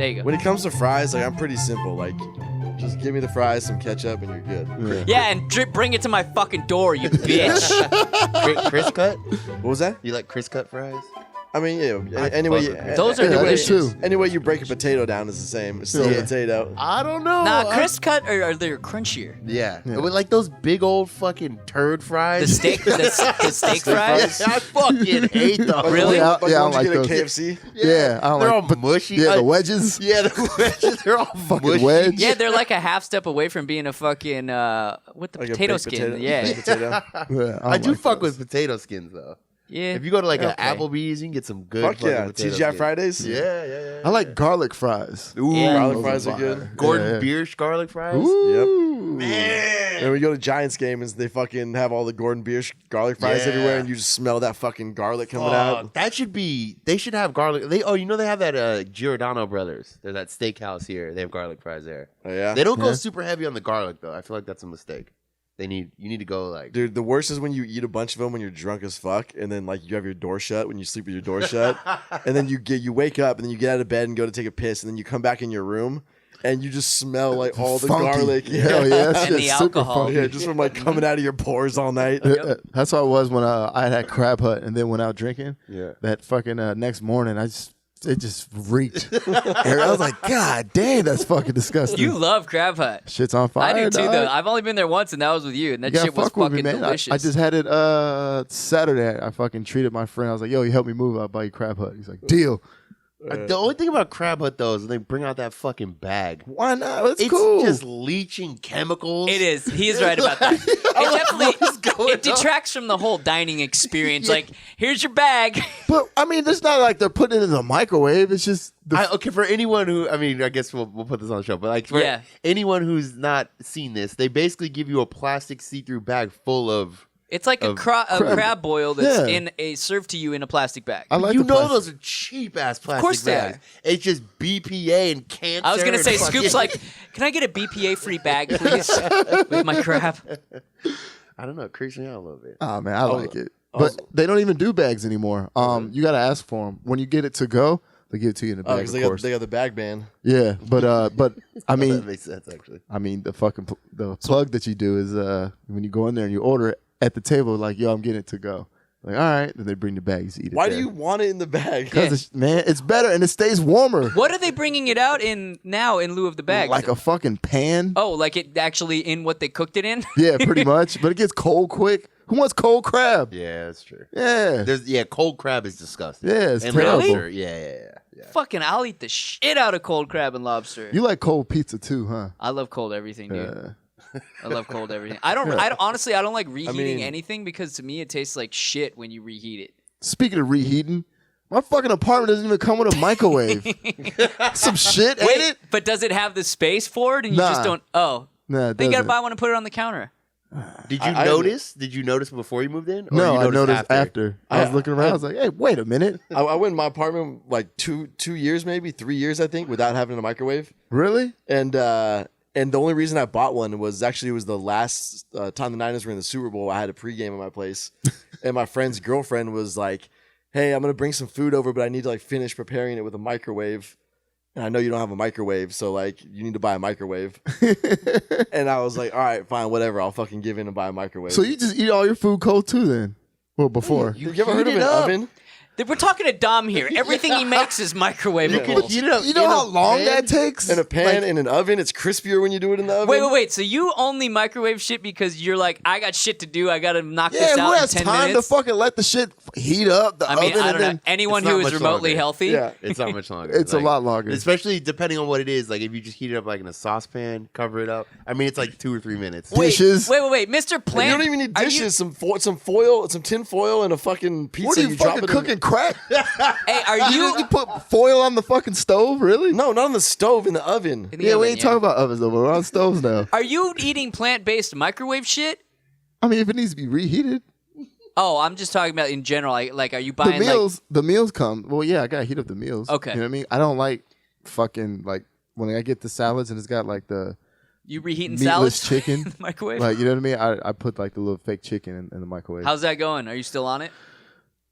There you go. When it comes to fries, like I'm pretty simple. Like, just give me the fries, some ketchup, and you're good. Yeah, and bring it to my fucking door, you bitch. Crisp cut? What was that? You like crisp cut fries? I mean, yeah. Anyway, those are delicious. Any way you break a potato down is the same. It's still a potato. I don't know. Nah, crisp cut are they crunchier? Yeah. With like those big old fucking turd fries. The steak, the steak fries. I fucking hate those. Really? Like I don't like like those. those. KFC. Yeah, I don't They're like. all mushy. Yeah, the wedges. Yeah, the wedges. They're all Fucking mushy. wedge. Yeah, they're like a half step away from being a fucking with the Like a potato baked skin. potato. Yeah, Potato. Yeah, I do like fuck those. with potato skins though. yeah. If you go to like Okay. an Applebee's, you can get some good. Fuck fucking yeah. potato TGI skins. Fridays. Yeah. I like garlic fries. Ooh, Yeah. Garlic Those fries are fire. good. Gordon Yeah. Biersch garlic fries. Ooh. And we go to Giants game and they fucking have all the Gordon Biersch garlic fries Yeah. everywhere, and you just smell that fucking garlic coming out. That should be. They should have garlic. They have that Giordano Brothers. There's that steakhouse here. They have garlic fries there. Oh, yeah. They don't go Yeah. super heavy on the garlic though. I feel like that's a mistake. You need to go like. Dude, the worst is when you eat a bunch of them when you're drunk as fuck, and then like you have your door shut when you sleep with your door shut, and then you wake up and then you get out of bed and go to take a piss, and then you come back in your room and you just smell like all the Funky. garlic. Hell yeah, that And shit's the super alcohol. funky. Yeah, just from like coming out of your pores all night. That's how it was when I had Crab Hut and then went out drinking. Yeah. That fucking next morning, it just reeked. And I was like, God damn, that's fucking disgusting. You love Crab Hut. Shit's on fire. I do too, dog. though. I've only been there once, and that was with you, and that You gotta shit was fuck with me, fucking man. delicious. I just had it Saturday. I fucking treated my friend. I was like, yo, you help me move. I'll buy you Crab Hut. He's like, deal. The only thing about Crab Hut though is when they bring out that fucking bag. Why not? It's It's cool. just leaching chemicals. It is. He is right about that. It definitely detracts from the whole dining experience. Like, here's your bag. But I mean, it's not like they're putting it in the microwave. It's just Okay, for anyone who, I mean, I guess we'll put this on the show, but like for Yeah. anyone who's not seen this, they basically give you a plastic see-through bag full of. It's like a Of crab boil that's Yeah. served to you in a plastic bag. I like you the know plastic. those are cheap ass plastic course they bags. are. It's just BPA and cancer. I was gonna and say, fucking- Scoop's like, can I get a BPA free bag, please, with my crab? I don't know, it creeps me out a little bit. Oh man, I like it. But they don't even do bags anymore. You gotta ask for them when you get it to go. They give it to you in a Oh, bag, because of course. they got the bag ban. Yeah, but I That mean, makes sense actually. the fucking the plug that you do is when you go in there and you order it at the table, like, yo, I'm getting it to go. Like, all right, then they bring the bags, eat it. Why do you want it in the bag? Because it's better and it stays warmer. What are they bringing it out in now in lieu of the bag? Like a fucking pan. Oh, like it actually in what they cooked it in? Yeah, pretty much. But it gets cold quick. Who wants cold crab? Yeah, that's true. Yeah. Cold crab is disgusting. Yeah, it's and terrible. lobster, yeah. Fucking, I'll eat the shit out of cold crab and lobster. You like cold pizza too, huh? I love cold everything, dude. Yeah. I love cold everything. I don't honestly, I don't like reheating anything because to me it tastes like shit when you reheat it. Speaking of reheating, my fucking apartment doesn't even come with a microwave. Some shit, ain't it? But does it have the space for it and you just Nah. don't? Oh. Nah, it Then you gotta doesn't. buy one and put it on the counter. Did you notice? Did you notice before you moved in? Or No, you I noticed after. I was looking around. I was like, hey, wait a minute. I went in my apartment like two years, maybe 3 years, I think, without having a microwave. Really? And the only reason I bought one was the last time the Niners were in the Super Bowl. I had a pregame at my place, and my friend's girlfriend was like, "Hey, I'm gonna bring some food over, but I need to like finish preparing it with a microwave. And I know you don't have a microwave, so like you need to buy a microwave." And I was like, "All right, fine, whatever. I'll fucking give in and buy a microwave." So you just eat all your food cold too then? Well, before. you ever heard of heat an it up. oven? We're talking to Dom here. Everything he makes is microwavable. You know, You know how long that takes? In a pan, in an oven, it's crispier when you do it in the oven. Wait. So you only microwave shit because you're like, I got shit to do. I gotta knock Yeah, this who out in has 10 time minutes. to fucking let the shit heat up? The I mean, oven I and don't know. then Anyone It's not who is much remotely longer. healthy. Yeah. it's not much longer. It's a lot longer. Especially depending on what it is. Like if you just heat it up like in a saucepan, cover it up. I mean, it's like 2 or 3 minutes. dishes. Wait, Mr. And Plant. you don't even need are you- dishes. Some foil, some tin foil, and a fucking pizza. What are you drop fucking it in- cooking crack? Hey, are You you? put foil on the fucking stove? Really? No, not on the stove, in the oven. In the Yeah, we oven, ain't talking about ovens though. We're on stoves now. Are you eating plant-based microwave shit? I mean, if it needs to be reheated, Oh, I'm just talking about in general. Like are you buying the meals come. Well, yeah, I gotta heat up the meals. Okay. You know what I mean? I don't like fucking like when I get the salads and it's got like the you reheating meatless salads chicken. in the microwave? Like, you know what I mean? I put like the little fake chicken in the microwave. How's that going? Are you still on it?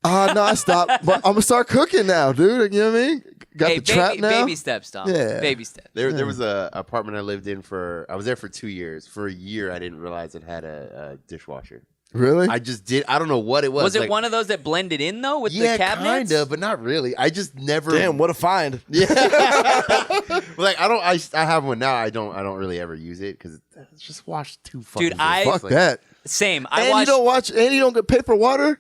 No, I stopped. But I'm gonna start cooking now, dude. You know what I mean? Got Hey, the trap now. baby steps, Tom. Yeah. Baby steps. There was a apartment I lived in I was there for 2 years. For a year, I didn't realize it had a dishwasher. Really? I just did. I don't know what it was. Was it like, one of those that blended in though with yeah, the cabinets? kind of, but not really. I just never. Damn, what a find! Yeah. Like I have one now. I don't really ever use it because it's just washed too fucking. Dude, good. Fuck that. Same. And you don't watch. And you don't get paid for water.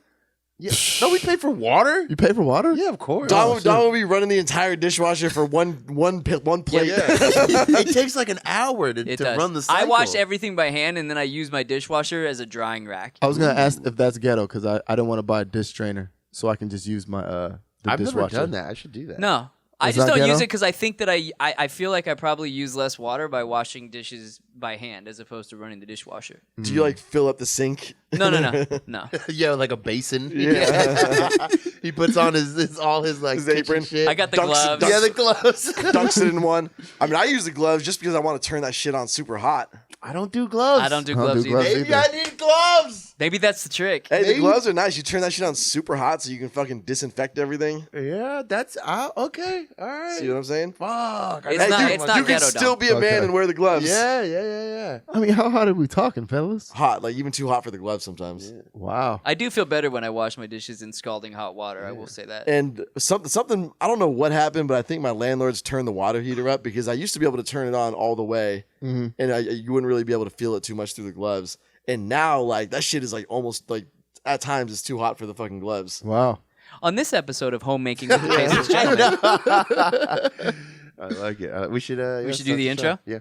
Yeah. No, we pay for water. You pay for water? Yeah, of course. Don will be running the entire dishwasher for one plate. Yeah. It takes like an hour to does. run the cycle. I wash everything by hand, and then I use my dishwasher as a drying rack. I was gonna ask if that's ghetto because I don't want to buy a dish strainer, so I can just use my the I've dishwasher. never done that. I should do that. No. I Is just that don't use ghetto? it because I think that I feel like I probably use less water by washing dishes by hand as opposed to running the dishwasher. Do you like fill up the sink? No. Yeah, like a basin. Yeah. He puts on all his like His kitchen apron. shit. I got the Dunks- gloves. dunks- yeah, the gloves. Dunks it in one. I mean, I use the gloves just because I want to turn that shit on super hot. I don't do gloves. I don't do I don't gloves do either. gloves. Maybe I need gloves. Maybe that's the trick. Hey, Maybe. the gloves are nice. You turn that shit on super hot so you can fucking disinfect everything. Yeah, that's okay. All right. See what I'm saying? Fuck. It's Hey, not- dude, it's not you can ghetto, still Dom. be a man Okay. and wear the gloves. Yeah. I mean, how hot are we talking, fellas? Hot, like even too hot for the gloves sometimes. Wow. I do feel better when I wash my dishes in scalding hot water. I will say that. And something I don't know what happened, but I think my landlords turned the water heater up because I used to be able to turn it on all the way, and you wouldn't really be able to feel it too much through the gloves. And now, like that shit is like almost like at times it's too hot for the fucking gloves. Wow. On this episode of Homemaking with the Tasteless Gentlemen, I like it. We should. We should do the intro? Yeah.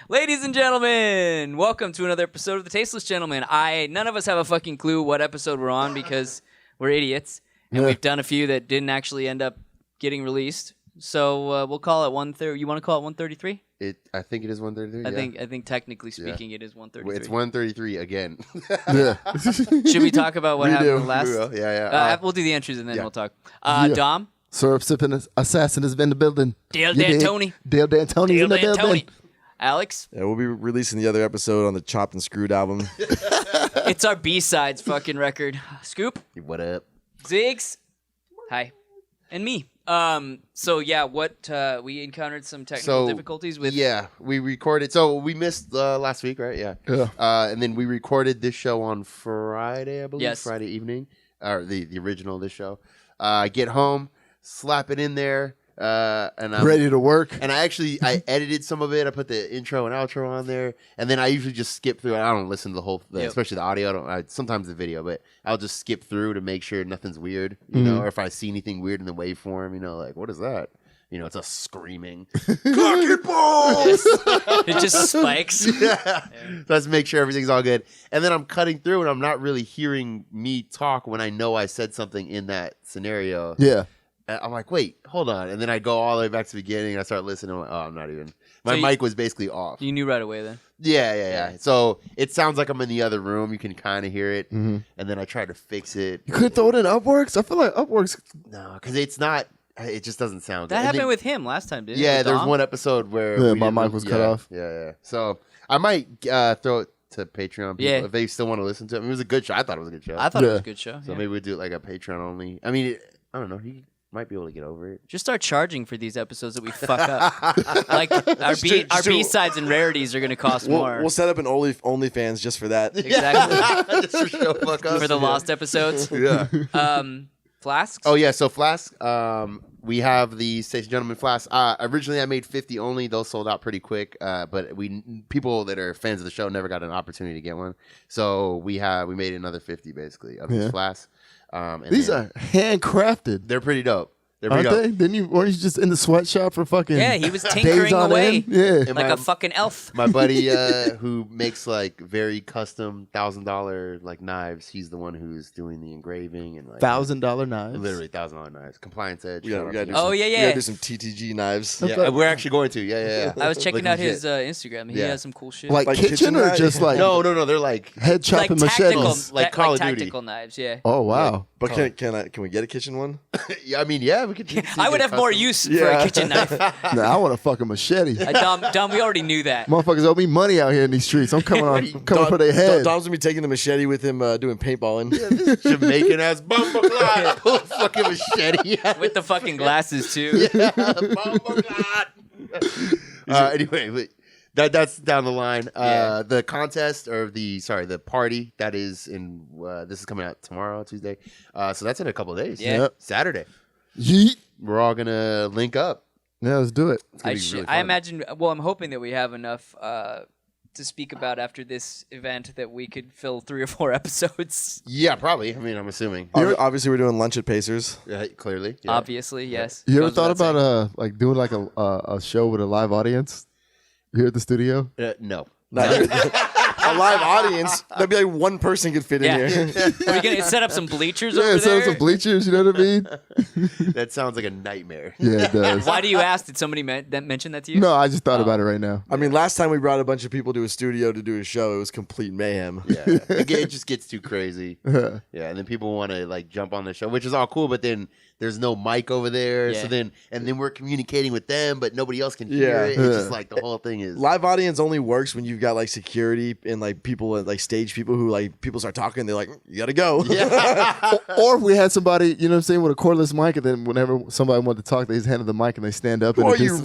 ladies and gentlemen, welcome to another episode of the Tasteless Gentlemen. None of us have a fucking clue what episode we're on because we're idiots, and Yeah. we've done a few that didn't actually end up getting released. So we'll call it 130. You want to call it 133? I think it is 133. I think technically speaking, it is 133. It's 133 again. Yeah. Should we talk about what We happened do. last? We will. Yeah. We'll do the entries and then yeah. we'll talk. Yeah. Dom, Syrup sipping assassin has been in the building. Dale You dig? D'Antoni. Dale D'Antoni's Dale in the building. D'Antoni. Alex, Yeah, we'll be releasing the other episode on the Chopped and Screwed album. it's our B-sides fucking record. Scoop, What up? Ziggs, hi, and me. So yeah, we encountered some technical difficulties with. Yeah, we recorded. So we missed last week, right? Yeah. Yeah. And then we recorded this show on Friday, I believe. Yes. Friday evening, or the original this show. Get home, slap it in there, and I'm Ready to work. And I edited some of it. I put the intro and outro on there, and then I usually just skip through. I don't listen to the whole, Yep. especially the audio. Sometimes the video, but I'll just skip through to make sure nothing's weird, you know. Or if I see anything weird in the waveform, you know, like what is that? You know, it's a screaming cocky balls. It just spikes. Yeah. So let's make sure everything's all good. And then I'm cutting through, and I'm not really hearing me talk when I know I said something in that scenario. Yeah. And I'm like, wait, hold on. And then I go all the way back to the beginning, and I start listening. I'm like, oh, I'm not even. My So mic was basically off. You knew right away then. Yeah. So it sounds like I'm in the other room. You can kind of hear it. Mm-hmm. And then I try to fix it. You could throw it in Upworks. I feel like Upworks. No, because it's not. It just doesn't sound good. That And happened then- with him last time, didn't it? Yeah, With there's Dom? one episode where Yeah, we my didn't- mic was cut off. Yeah. So I might throw it to Patreon people Yeah. if they still want to listen to it. I mean, it was a good show. I thought it was a good show. I thought it was Yeah. a good show. So yeah. maybe we'd do it like a Patreon only. I mean, I don't know. He might be able to get over it. Just start charging for these episodes that we fuck up. Like our do- B-sides and rarities are going to cost more. We'll set up an OnlyFans just for that. Exactly. Just for show fuck us. For the lost episodes. Yeah. Flasks? Oh yeah. So flask. We have the Tasteless Gentlemen flask. Originally, I made 50 only. Those sold out pretty quick. But people that are fans of the show never got an opportunity to get one. So we made another 50 basically of these Yeah. flasks. And These then- are handcrafted. they're pretty dope. They're Aren't pretty dope. they? Weren't you just in the sweatshop for fucking Yeah, he was days tinkering on away end? Yeah. And like my- a fucking elf. My buddy who makes like very custom $1,000 like knives, he's the one who's doing the engraving and like $1,000 knives. literally $1,000 knives. Compliance Edge. We gotta do Oh, some, yeah, We yeah. gotta do some TTG knives. Yeah, we're actually going to. Yeah. I was checking Like out legit. his Instagram. He Yeah. has some cool shit. Like, Like kitchen kitchen or knives? just like No, they're like head like chopping tactical, machetes? Like Call of Duty. tactical knives, yeah. Oh wow! But can we get a kitchen one? Yeah, I mean, yeah, we could. I would have more use for a kitchen knife. Nah, I want a fucking machete. Dom, we already knew that. Motherfuckers owe me money out here in these streets. I'm coming for their head. Dom's gonna be taking the machete with him doing paintballing. this Jamaican ass bumper clot. Pull a fucking machete out. With the fucking glasses, too. Yeah, bumper clot. Anyway, that's down the line. The contest or the party that is in this is coming out tomorrow, Tuesday. So that's in a couple of days. Yeah. Yep. Saturday. Yeet. We're all gonna link up. Yeah, let's do it. It's gonna be really I fun. imagine. Well, I'm hoping that we have enough to speak about after this event that we could fill 3 or 4 episodes. Yeah, probably. I mean, I'm assuming. Obviously, we're doing lunch at Pacers. Clearly. Yeah. Obviously, yes. You ever Goes thought without about like doing like a show with a live audience here at the studio? No. A live audience. That'd be like one person could fit Yeah. in here. Are we gonna set up some bleachers Yeah, over set up there? some bleachers. You know what I mean? That sounds like a nightmare. Yeah, it does. Why do you ask? Did somebody mention that to you? No, I just thought about it right now. I mean, last time we brought a bunch of people to a studio to do a show, it was complete mayhem. Yeah, it just gets too crazy. Yeah, and then people want to like jump on the show, which is all cool, but then there's no mic over there. Yeah. So then we're communicating with them, but nobody else can hear Yeah. it. It's just like the whole thing is. Live audience only works when you've got like security and like people like stage people who like people start talking, they're like, you gotta go. Yeah. Or if we had somebody, you know what I'm saying, with a cordless mic, and then whenever somebody wanted to talk, they just handed the mic and they stand up. And Are you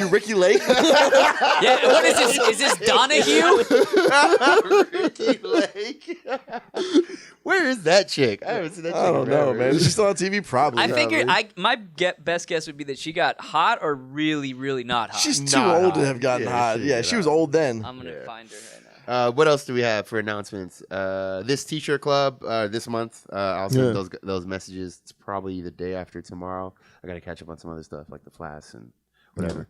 Ricky Lake? Yeah. What is this? Is this Donahue? Ricky Lake. Where is that chick? I haven't seen that chick. I don't know, forever. man. Is she still on TV? Probably. I figured. My best guess would be that she got hot or really, really not hot. She's too Not old to hot. have gotten Yeah, hot. she Yeah, did she was hot. old then. I'm gonna Yeah. find her right now. What else do we have for announcements? This T-shirt club this month. I'll send those messages. It's probably the day after tomorrow. I got to catch up on some other stuff like the flasks and whatever.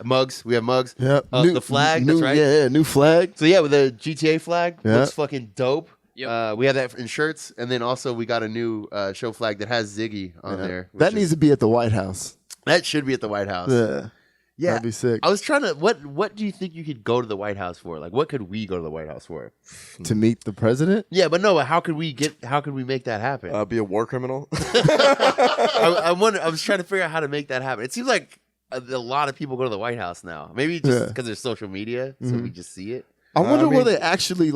Mugs. We have mugs. Yep. The flag. That's right. Yeah, new flag. So yeah, with the GTA flag, Yeah. looks fucking dope. Yep. We have that in shirts, and then also we got a new show flag that has Ziggy on there. That needs to be at the White House. That should be at the White House. Yeah. Yeah. That'd be sick. I was trying to. What do you think you could go to the White House for? Like, what could we go to the White House for? To meet the president? Yeah, but no. How could we make that happen? Be a war criminal. I wonder. I was trying to figure out how to make that happen. It seems like a lot of people go to the White House now. Maybe just because there's social media, so we just see it. I wonder I where mean- they actually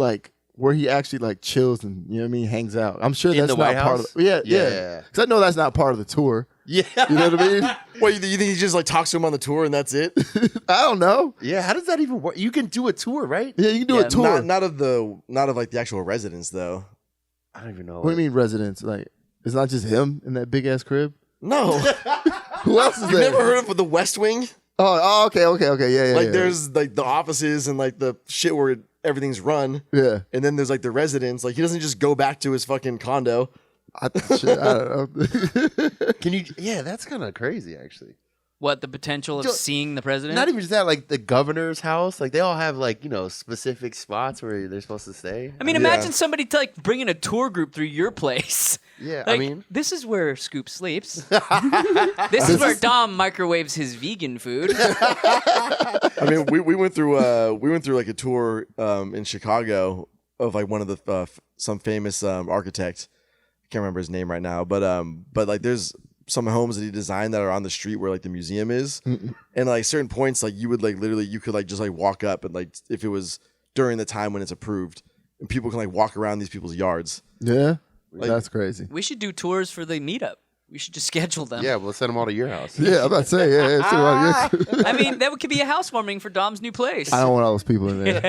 where he actually like chills and you know what I mean, hangs out. I'm sure In that's the not White part House? of yeah. Yeah. Because I know that's not part of the tour. Yeah. You know what I mean? Wait, you think he just like talks to him on the tour and that's it? I don't know. Yeah. How does that even work? You can do a tour, right? Yeah, you can do Yeah, a tour. Not of like the actual residence though. I don't even know. What do you mean residents? Like it's not just him in that big ass crib? No, Who else is you've there? never heard of the West Wing? Oh, okay. Yeah. Like yeah. there's like the offices and like the shit where everything's run, Yeah. and then there's like the residence. Like he doesn't just go back to his fucking condo. I don't know. Can you? Yeah, that's kind of crazy, actually. What the potential of Yo, seeing the president? Not even just that. Like the governor's house, like they all have like specific spots where they're supposed to stay. I mean, imagine somebody like bringing a tour group through your place. Yeah, Like, I mean, this is where Scoop sleeps. This is where Dom microwaves his vegan food. I mean, we went through like a tour in Chicago of like one of the some famous architect. I can't remember his name right now, but like there's some homes that he designed that are on the street where like the museum is, and like certain points like you would like literally you could like just like walk up and like if it was during the time when it's approved, and people can like walk around these people's yards. Yeah. Like- That's crazy. We should do tours for the meetup. We should just schedule them. yeah, we'll send them all to your house. Yeah, I'm about to say, yeah. I mean, that could be a housewarming for Dom's new place. I don't want all those people in there.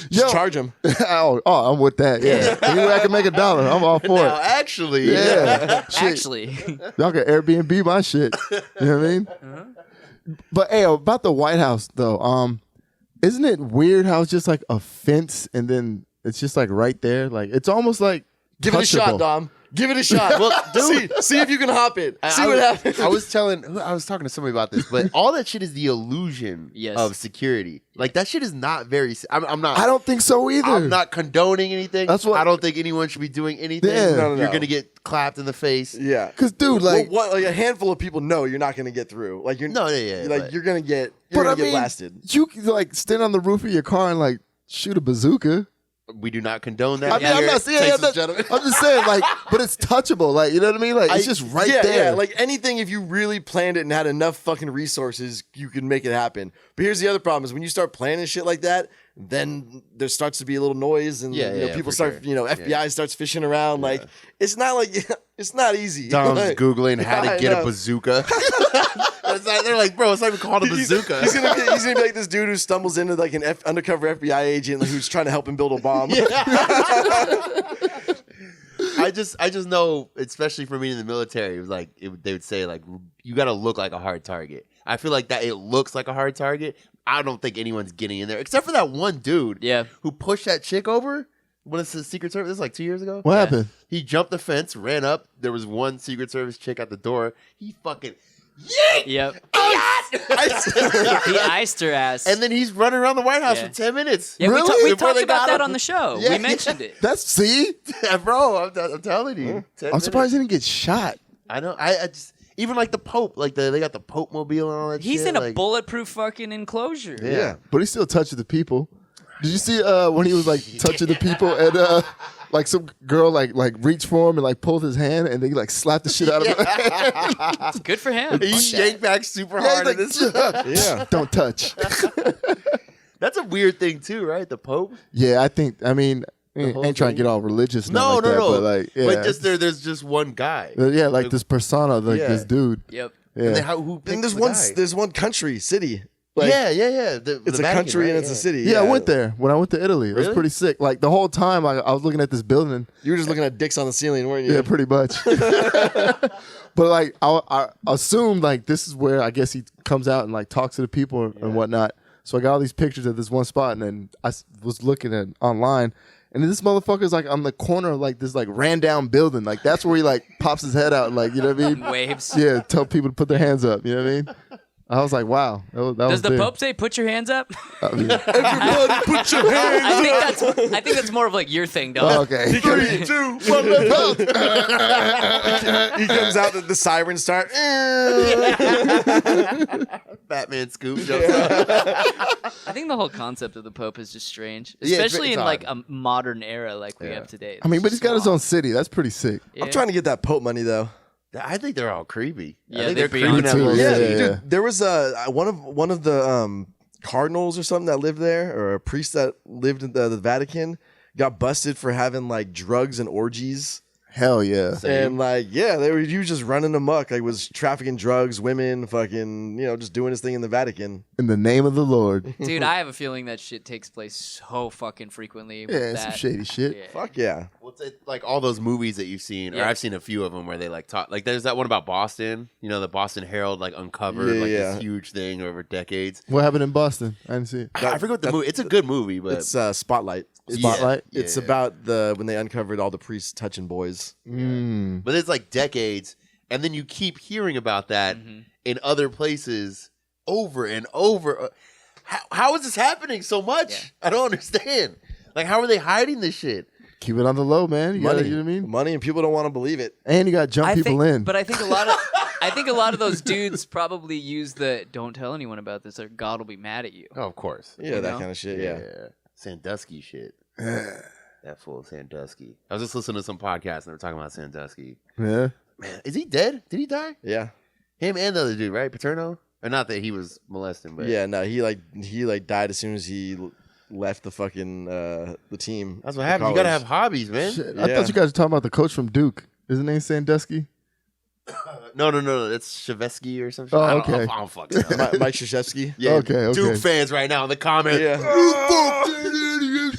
Just charge them. oh, I'm with that. Yeah. Any way I can make $1, I'm all for Now, it. actually, Yeah. Shit. Actually, Y'all can Airbnb my shit. You know what I mean? But hey, about the White House though, isn't it weird how it's just like a fence and then it's just like right there? Like it's almost like Give it a shot, touchable. Dom. Give it a shot. Well, see if you can hop it. See what happens. I was talking to somebody about this, but all that shit is the illusion Yes. of security. Like that shit is not very. I'm not. I don't think so either. I'm not condoning anything. That's what- I don't think anyone should be doing anything. Yeah. No, You're gonna get clapped in the face. Yeah. Because dude, like, like a handful of people know you're not going to get through. Like you're Yeah. like but- you're going to get but I get mean, blasted. you can like stand on the roof of your car and like shoot a bazooka. we do not condone that. I mean, I'm not saying I'm just saying, like, but it's touchable. Like, you know what I mean? Like, it's just right there. Yeah, like anything, if you really planned it and had enough fucking resources, you can make it happen. But here's the other problem: is when you start planning shit like that, then there starts to be a little noise, and people start, FBI starts fishing around. Like, it's not like it's not easy. Tom's googling how to get a bazooka. They're like, bro, it's not even called a bazooka. He's gonna be like this dude who stumbles into like an undercover FBI agent who's trying to help him build a bomb. I just know, especially for me in the military, it was like they would say like, you got to look like a hard target. I feel like that it looks like a hard target. I don't think anyone's getting in there except for that one dude. Who pushed that chick over when it's the Secret Service. This is like 2 years ago. What happened? He jumped the fence, ran up. There was one Secret Service chick at the door. He fucking yeet! Yep. He iced her ass. And then he's running around the White House for 10 minutes. Yeah, Really? we talked about that on the show. Yeah, we mentioned it. That's see. Bro, I'm telling you. I'm surprised he didn't get shot. I know. I just even like the Pope, like they got the Pope mobile and all that. He's shit. in a like, bulletproof fucking enclosure. Yeah. But he still touches the people. Did you see when he was like touching the people and like some girl like reached for him and like pulled his hand and they like slapped the shit out of him? Good for him. He yanked back super hard. Like, in this. Don't touch. That's a weird thing too, right? The Pope. Yeah, I mean, whole ain't trying to thing? get all religious. No. But like, But just there's just one guy. yeah, like this persona, like this dude. Yep. Yeah. And then who picked And the guy? there's one country, city. Like, yeah. It's a country and it's a city. Yeah, I went there when I went to Italy. It was Really? pretty sick. Like the whole time, I was looking at this building. You were just looking at dicks on the ceiling, weren't you? Yeah, pretty much. But like, I assumed like this is where I guess he comes out and like talks to the people and whatnot. So I got all these pictures of this one spot, and then I was looking at online, and this motherfucker's like on the corner of like this like ran down building. Like that's where he like pops his head out, and, like, you know what I mean? Waves. Yeah, tell people to put their hands up. You know what I mean? I was like, wow. That Does was the big. Pope say put your hands up? Everybody put your hands I think that's more of like your thing, though. Oh, okay. 3, 2, 1, let's go. He comes out, the sirens start. Batman scoop jumps out. I think the whole concept of the Pope is just strange, Yeah, especially it's in odd. like a modern era like we have today. I mean, It's but he's just got his so own odd. city. That's pretty sick. Yeah. I'm trying to get that Pope money though. I think they're all creepy. Yeah, I think they're they're beyond creeping that too. little Yeah, city. yeah. Dude, there was one of the cardinals or something that lived there, or a priest that lived in the Vatican, got busted for having like drugs and orgies. Hell yeah. And like, yeah, he was just running amok. Like, was trafficking drugs, women, fucking, just doing his thing in the Vatican. In the name of the Lord. Dude, I have a feeling that shit takes place so fucking frequently. with Yeah, some that. shady shit. Yeah. Fuck yeah. Well, it's like all those movies that you've seen, or Yeah. I've seen a few of them where they like talk. Like there's that one about Boston. The Boston Herald like uncovered Yeah, like yeah. this huge thing over decades. What happened in Boston? I didn't see it. I forget what the movie. It's a good movie, but It's Spotlight. Spotlight? Yeah, It's yeah. about when they uncovered all the priests touching boys. But it's like decades, and then you keep hearing about that in other places over and over. How is this happening so much? Yeah. I don't understand. Like, how are they hiding this shit? Keep it on the low, man. You Money, gotta, you know what I mean? money, and people don't want to believe it. And you got to jump people in. But I think a lot of those dudes probably use the "don't tell anyone about this" or "God will be mad at you." Oh, of course. Yeah, that know? kind of shit. Yeah. Sandusky shit. That fool Sandusky. I was just listening to some podcast and they were talking about Sandusky. Yeah. Man, is he dead? Did he die? Yeah. Him and the other dude, right? Paterno? Or not that he was molesting, but Yeah. No, he died as soon as he left the fucking the team. that's what the happens. You gotta college. have hobbies, man. Shit. I Yeah. thought you guys were talking about the coach from Duke. Is his name Sandusky? No. That's Shavesky or something. Oh, I don't- okay. I don't fucking know. Mike Krzyzewski. Yeah, Okay. Duke fans right now in the comments. Yeah.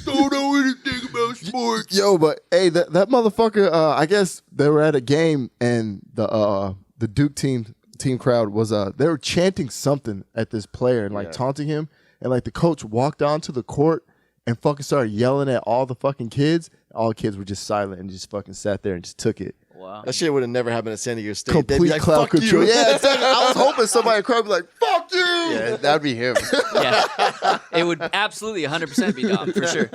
Don't know anything about sports. Yo, but hey, that motherfucker. I guess they were at a game and the Duke team crowd was they were chanting something at this player and like taunting him, and like the coach walked onto the court and fucking started yelling at all the fucking kids. All the kids were just silent and just fucking sat there and just took it. Wow. That shit would have never happened at San Diego State. They'd be Complete like, cloud "Fuck control. you." Yeah, exactly. I was hoping somebody would cry and be like, "Fuck you." Yeah, that'd be him. Yeah, it would absolutely 100% be Dom for sure.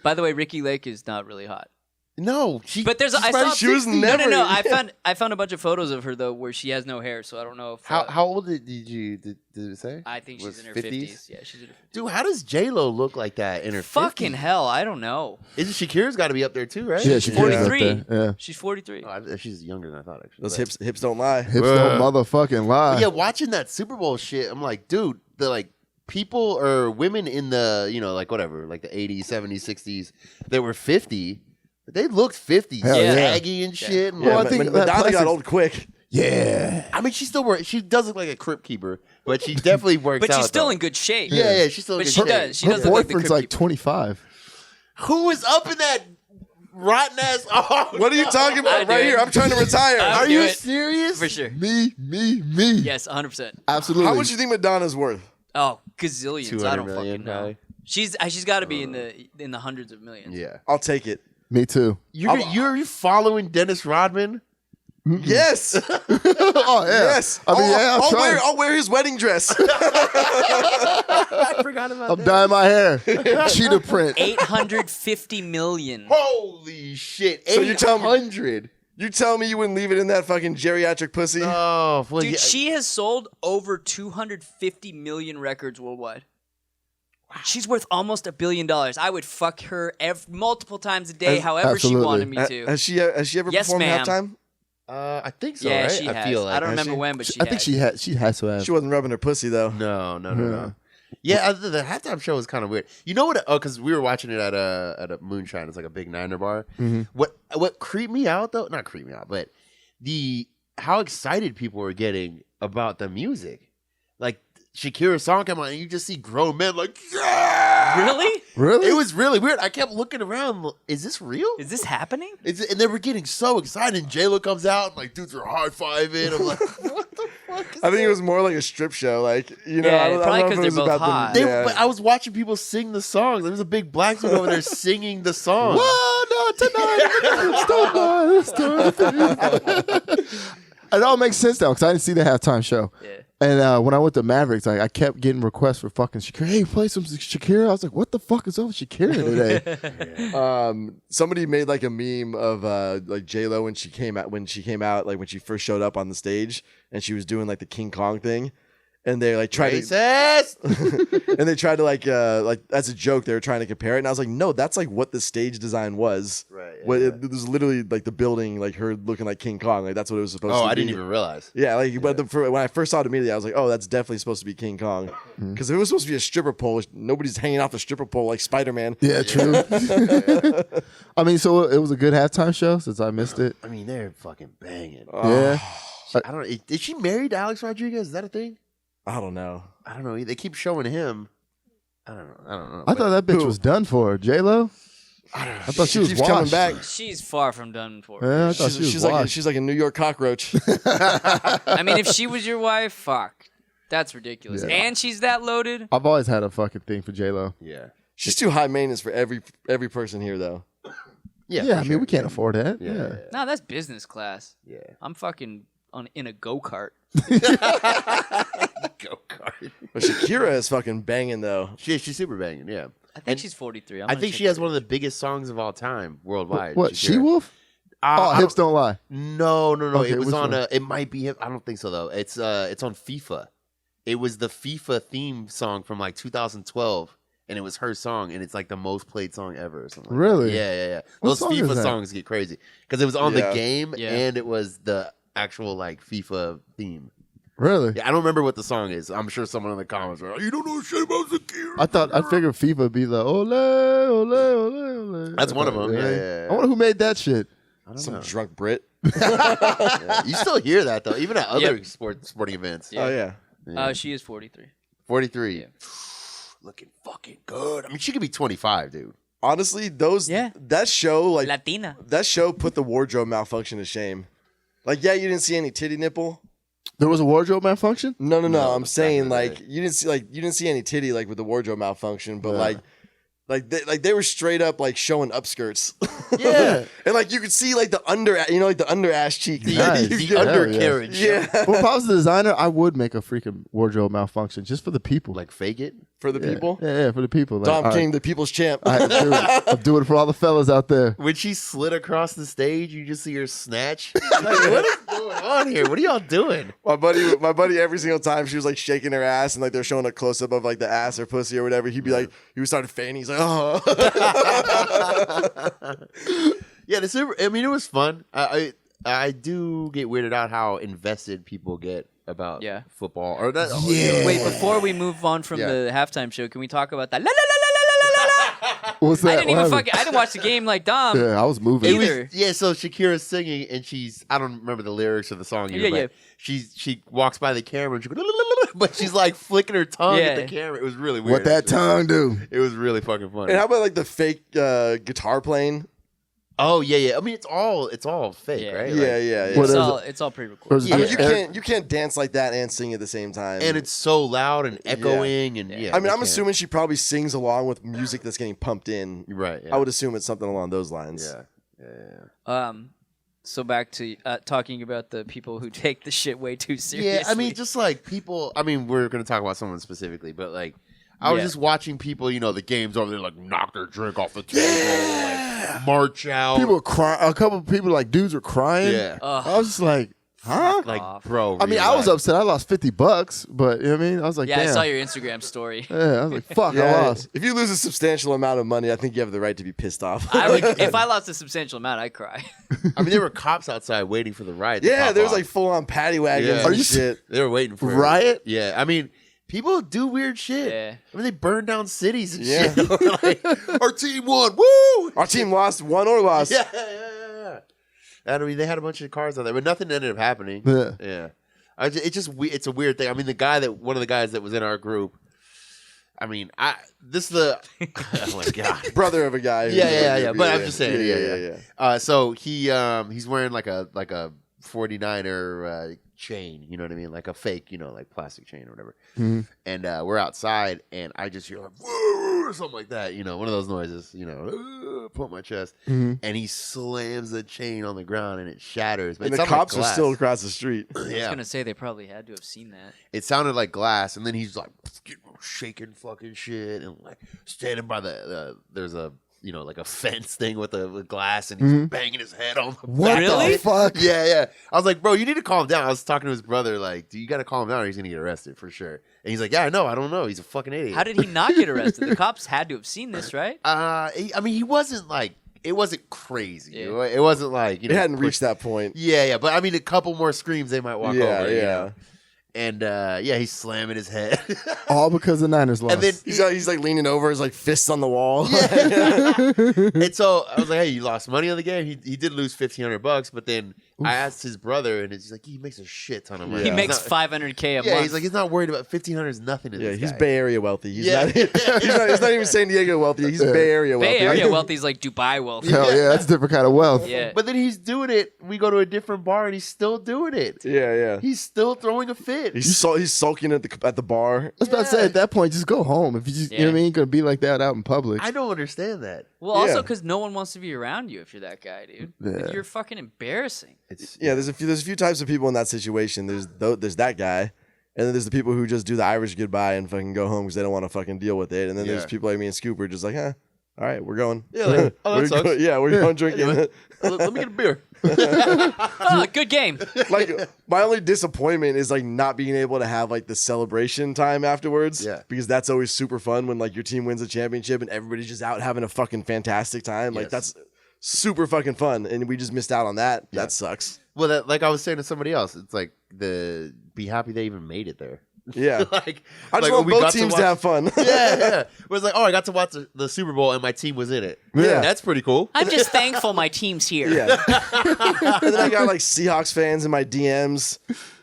By the way, Ricky Lake is not really hot. No, But there's I probably saw she was 60. never- no. I found a bunch of photos of her though where she has no hair, so I don't know if How old did it say? I think she's Was in her 50s. Yeah, she's in her 50s. Dude, how does J-Lo look like that in her 50s? Fucking hell, I don't know. Isn't Shakira's got to be up there too, right? Yeah, she 43. Yeah. She's 43. Oh, she's younger than I thought, actually. Those But- hips don't lie. Hips don't motherfucking lie. But yeah, watching that Super Bowl shit, I'm like, dude, the like people or women in the, like whatever, like the 80s, 70s, 60s that were 50, they looked 50, Hell yeah. saggy and shit. And Yeah, Well, I like- think that Madonna plastic- got old quick. Yeah. I mean, she still works. She does look like a crypt keeper, but she definitely works But out. she's still though. in good shape. Yeah, she's still in But good she shape. does. She Her does look like the boyfriend's Crypt like Keeper. 25. Who is up in that rotten ass? Oh, What are you talking about I do right it. here? I'm trying to retire. I Are do you it. serious? For sure. Me. Yes, 100%. Absolutely. How much do you think Madonna's worth? Oh, gazillions. 200 I don't million, fucking know. probably. She's got to be in the hundreds of millions. Yeah. I'll take it. Me too. You're following Dennis Rodman? Yes. Oh, yeah. Yes. I mean, yeah, I'm trying. I'll wear his wedding dress. I forgot about I'm dyeing my hair. Cheetah print. 850 million. Holy shit. So you tell me- 800. You tell me you wouldn't leave it in that fucking geriatric pussy? Oh, well, Dude, yeah. she has sold over 250 million records worldwide. She's worth almost $1 billion. I would fuck her multiple times a day, however she Absolutely. wanted me to. Has she ever Yes, performed ma'am. halftime? I think so, Yeah, right? she I has. feel like. I don't Has remember she? when, but she I think she has to have. She wasn't rubbing her pussy though. No. Yeah, the halftime show was kind of weird. You know what? Oh, because we were watching it at a Moonshine. It's like a big Niner bar. What creeped me out though? Not creeped me out, but how excited people were getting about the music. Like Shakira's song came on, and you just see grown men like, yeah! Really? Really? It was really weird. I kept looking around. Is this real? Is this happening? And they were getting so excited. And J-Lo comes out, and like dudes are high fiving. I'm like, what the fuck? I think it was more like a strip show. Like, Yeah, I don't probably know 'cause if it they're was both about hot. them. Yeah. But I was watching people sing the songs. There was a big black dude over there singing the song. What? No, tonight. It all makes sense now because I didn't see the halftime show. Yeah. And when I went to Mavericks, I kept getting requests for fucking Shakira. Hey, play some Shakira. I was like, what the fuck is up with Shakira today? Somebody made like a meme of like J-Lo when she came out, like when she first showed up on the stage and she was doing like the King Kong thing. And they like tried to, Racist! and they tried to like as a joke they were trying to compare it, and I was like, no, that's like what the stage design was. Right, yeah, What yeah. it was literally like the building, like her looking like King Kong, like that's what it was supposed to Oh, be. I didn't even realize. Yeah, like but when I first saw it immediately, I was like, oh, that's definitely supposed to be King Kong, because if it was supposed to be a stripper pole, nobody's hanging off the stripper pole like Spider-Man. Yeah, true. I mean, so it was a good halftime show since I missed it. I mean, they're fucking banging. Yeah. I don't know. Is she married to Alex Rodriguez? Is that a thing? I don't know. I don't know. They keep showing him. I don't know. I thought that bitch Who? was done for. J-Lo? I don't know. I thought she was keeps coming washed. back. She's far from done for. Yeah, I thought she was She's like washed. she's like a New York cockroach. I mean, if she was your wife, fuck. That's ridiculous. Yeah. And she's that loaded. I've always had a fucking thing for J-Lo. Yeah. She's too high maintenance for every person here, though. Yeah. Yeah, for I mean, sure. we can't afford that. Yeah. Yeah. No, that's business class. Yeah. I'm fucking in a go-kart. Go kart. But Shakira is fucking banging though. She's super banging. Yeah. I think And she's 43. I think she has one of the biggest songs of all time worldwide. What, Shakira. She-Wolf? Oh, I Hips Don't Lie. No. Okay, It was which on one? it might be him. I don't think so though. It's on FIFA. It was the FIFA theme song from like 2012, and it was her song, and it's like the most played song ever. Or something like Really? that. Yeah. What Those song is FIFA that? songs get crazy because it was on Yeah. the game Yeah. and it was the actual like FIFA theme. Really? Yeah, I don't remember what the song is. I'm sure someone in the comments are like, "You don't know shit about Shakira." I figured FIFA would be the ole, ole, ole, ole. That's one of them. Yeah. I wonder who made that shit. I don't Some know. drunk Brit. Yeah. You still hear that though, even at other sporting events. Yeah. Oh yeah. Yeah. She is 43. 43. Yeah. Looking fucking good. I mean, she could be 25, dude. Honestly, Yeah. that show like Latina. that show put the wardrobe malfunction to shame. Like, yeah, you didn't see any titty nipple. There was a wardrobe malfunction? No. No, I'm back saying in the like day. you didn't see any titty like with the wardrobe malfunction, but Yeah. like they were straight up like showing upskirts. Yeah. And like you could see like the under like the under ass cheek. Nice. The Hell undercarriage. Yeah. Well, if I was the designer, I would make a freaking wardrobe malfunction just for the people. Like fake it. For the people? Yeah, for the people. Like, Dom all King, right, the people's champ. I'm doing it for all the fellas out there. When she slid across the stage, you just see her snatch. Like, what is going on here? What are y'all doing? My buddy, every single time she was like shaking her ass and like they're showing a close up of like the ass or pussy or whatever, he'd be like, he would start fanning. He's like, oh. Yeah, I mean, it was fun. I do get weirded out how invested people get about football. Or that. Yeah. Wait, before we move on from Yeah. the halftime show, can we talk about that? La, la, la, la, la, la, la. What's that? I didn't even What happened? I didn't watch the game like Dom. Yeah, I was moving. It was, Either. yeah, so Shakira's singing and I don't remember the lyrics of the song either, Yeah, but she walks by the camera and she goes, but she's like flicking her tongue at the Yeah. camera. It was really weird. What that actually. tongue do? It was really fucking funny. And how about like the fake guitar playing? Oh yeah. I mean, it's all fake, Yeah. right? Yeah, Like, yeah. What It's all pre-recorded. There's- I mean, Yeah. you can't dance like that and sing at the same time. And it's so loud and echoing, and yeah. I mean, they I'm can't. assuming she probably sings along with music that's getting pumped in. Right. Yeah. I would assume it's something along those lines. Yeah. So back to talking about the people who take the shit way too seriously. Yeah, I mean, just like people. I mean, we're gonna talk about someone specifically, but like, I was just watching people. You know, the game's over there, like knock their drink off the table, like march out. People cry. A couple of people, like dudes, were crying. Yeah. I was just like, huh? like, off. bro. I mean, I was relax. upset. I lost $50, but you know what I mean. I was like, yeah, damn. I saw your Instagram story. Yeah, I was like, fuck, I Yeah, lost. if you lose a substantial amount of money, I think you have the right to be pissed off. I would, if I lost a substantial amount, I'd cry. I mean, there were cops outside waiting for the riot. to yeah, pop there was off. like full on paddy wagons Yeah. and Are you shit. They were waiting for it. Riot? Yeah, I mean, people do weird shit. Yeah. I mean, they burn down cities and Yeah. shit. Like, our team won. Woo! Our team lost, won or lost. Yeah. I mean, they had a bunch of cars out there, but nothing ended up happening. Yeah. It's a weird thing. I mean, one of the guys that was in our group. I mean, oh my god. Brother of a guy. who's Yeah. like- But I'm just saying, yeah. So he's wearing like a 49er chain, you know what I mean, like a fake, like plastic chain or whatever. Mhm. And we're outside, and I just hear like "Woo!" or something like that, one of those noises, pump my chest, Mhm. and he slams the chain on the ground and it shatters. But And it the sounded like cops were glass. still across the street. I was Yeah, gonna say they probably had to have seen that. it sounded like glass, and then he's like shaking fucking shit and like standing by there's a like a fence thing with glass, and he's banging his head on the What Really? the fuck? Yeah. I was like, bro, you need to calm down. I was talking to his brother, like, you got to calm down or he's going to get arrested for sure. And he's like, yeah, I know. I don't know. He's a fucking idiot. How did he not get arrested? The cops had to have seen this, right? I mean, he wasn't like, it wasn't crazy. Yeah. It wasn't like, It hadn't reached that point. Yeah. But I mean, a couple more screams, they might walk Yeah, over. yeah. And he's slamming his head. All because the Niners lost. And then He's like leaning over, his like fists on the wall. and so I was like, hey, you lost money on the game? He did lose $1,500, but then I asked his brother, and he's like, he makes a shit ton of money. He Yeah. makes He's not- $500K a Yeah, month. he's like, he's not worried about $1,500 is nothing to Yeah, this he's guy. Bay Area wealthy. He's Yeah. he's not even San Diego wealthy. He's Bay Area wealthy. Bay Area wealthy is like Dubai wealthy. Hell yeah, that's a different kind of wealth. Yeah. But then he's doing it. We go to a different bar, and he's still doing it. Yeah. He's still throwing a fit. He's sulking at the bar. I was about to say, at that point, just go home. If you just, you know what I mean, gonna be like that out in public. I don't understand that. Well, also Yeah. because no one wants to be around you if you're that guy, dude. Like, Yeah. you're fucking embarrassing. It's Yeah, there's a few types of people in that situation. There's that guy, and then there's the people who just do the Irish goodbye and fucking go home because they don't want to fucking deal with it. And then there's Yeah. people like me and Scooper just like, all right, we're going. Yeah, like, oh, that We're sucks. we're going drinking. Let me get a beer. Oh, good game. Like my only disappointment is like not being able to have like the celebration time afterwards. Yeah. Because that's always super fun when like your team wins a championship and everybody's just out having a fucking fantastic time. Like Yes. that's super fucking fun, and we just missed out on that. Yeah. That sucks. Well, like I was saying to somebody else, it's like be happy they even made it there. Yeah. like I just like want when we both got teams watch- to have fun. yeah. It was like, oh, I got to watch the Super Bowl and my team was in it. Yeah. That's pretty cool. I'm just thankful my team's here. Yeah. And then I got like Seahawks fans in my DMs,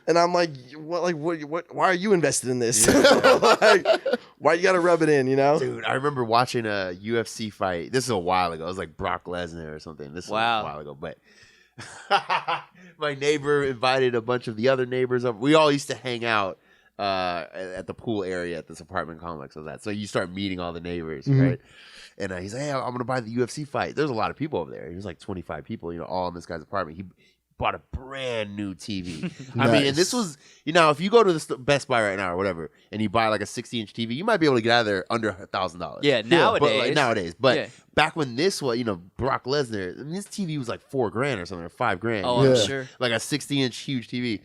and I'm like, what? Why are you invested in this? Like, why you got to rub it in? You know? Dude, I remember watching a UFC fight. This is a while ago. It was like Brock Lesnar or something. This Wow. was a while ago, but my neighbor invited a bunch of the other neighbors up. We all used to hang out at the pool area at this apartment complex of that. So you start meeting all the neighbors, right? And he's like, hey, I'm going to buy the UFC fight. There's a lot of people over there. There's like 25 people, all in this guy's apartment. He bought a brand new TV. I mean, and this was, if you go to the Best Buy right now or whatever, and you buy like a 60-inch TV, you might be able to get out of there under $1,000. Yeah, nowadays. But back when this was, Brock Lesnar, I mean, this TV was like $4,000 or something, or $5,000. Oh, I'm sure. Like a 60-inch huge TV.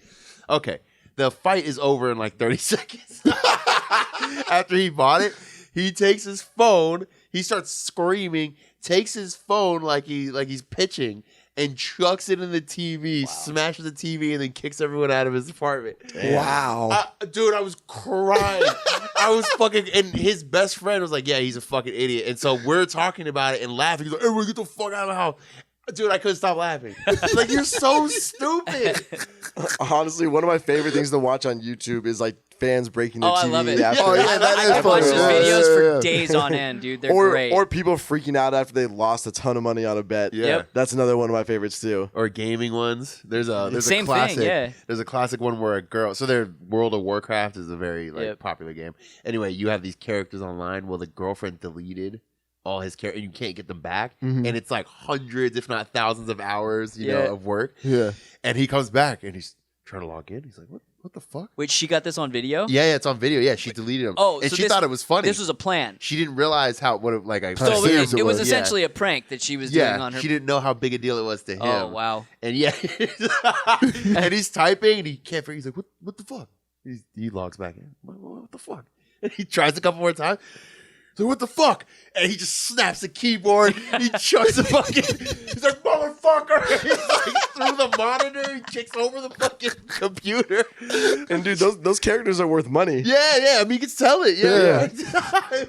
Okay, the fight is over in like 30 seconds. After he bought it, he takes his phone, he starts screaming, takes his phone like he's pitching, and chucks it in the TV, smashes the TV, and then kicks everyone out of his apartment. Wow. Dude, I was crying. I was fucking, and his best friend was like, yeah, he's a fucking idiot. And so we're talking about it and laughing. He's like, everyone get the fuck out of the house. Dude, I couldn't stop laughing. Like, you're so stupid. Honestly, one of my favorite things to watch on YouTube is like fans breaking their TV. I love it. After. Oh, yeah, that is I watch funny. those videos for Yeah. days on end, dude. They're or great. or people freaking out after they lost a ton of money on a bet. Yeah. Yep. That's another one of my favorites too. Or gaming ones. There's Same a classic. thing, yeah. There's a classic one where a girl. So their World of Warcraft is a very Yep. popular game. Anyway, you have these characters online. Well, the girlfriend deleted all his characters, and you can't get them back. Mhm. And it's like hundreds, if not thousands, of hours, Yeah. of work. Yeah. And he comes back and he's trying to log in. He's like, "What the fuck?" Wait, she got this on video? Yeah, it's on video. Yeah, she deleted him. Oh, and so she this- thought it was funny. This was a plan. She didn't realize how I So scammed it was Yeah. essentially a prank that she was doing on her. She didn't know how big a deal it was to him. Oh, wow. And yeah, and he's typing and he can't figure. He's like, "What the fuck?" He logs back in. What the fuck? And he tries a couple more times. So what the fuck? And he just snaps the keyboard. He chucks the fucking. He's like, "Motherfucker!" He's like through the monitor. He kicks over the fucking computer. And dude, those characters are worth money. Yeah. I mean, you can sell it. Yeah.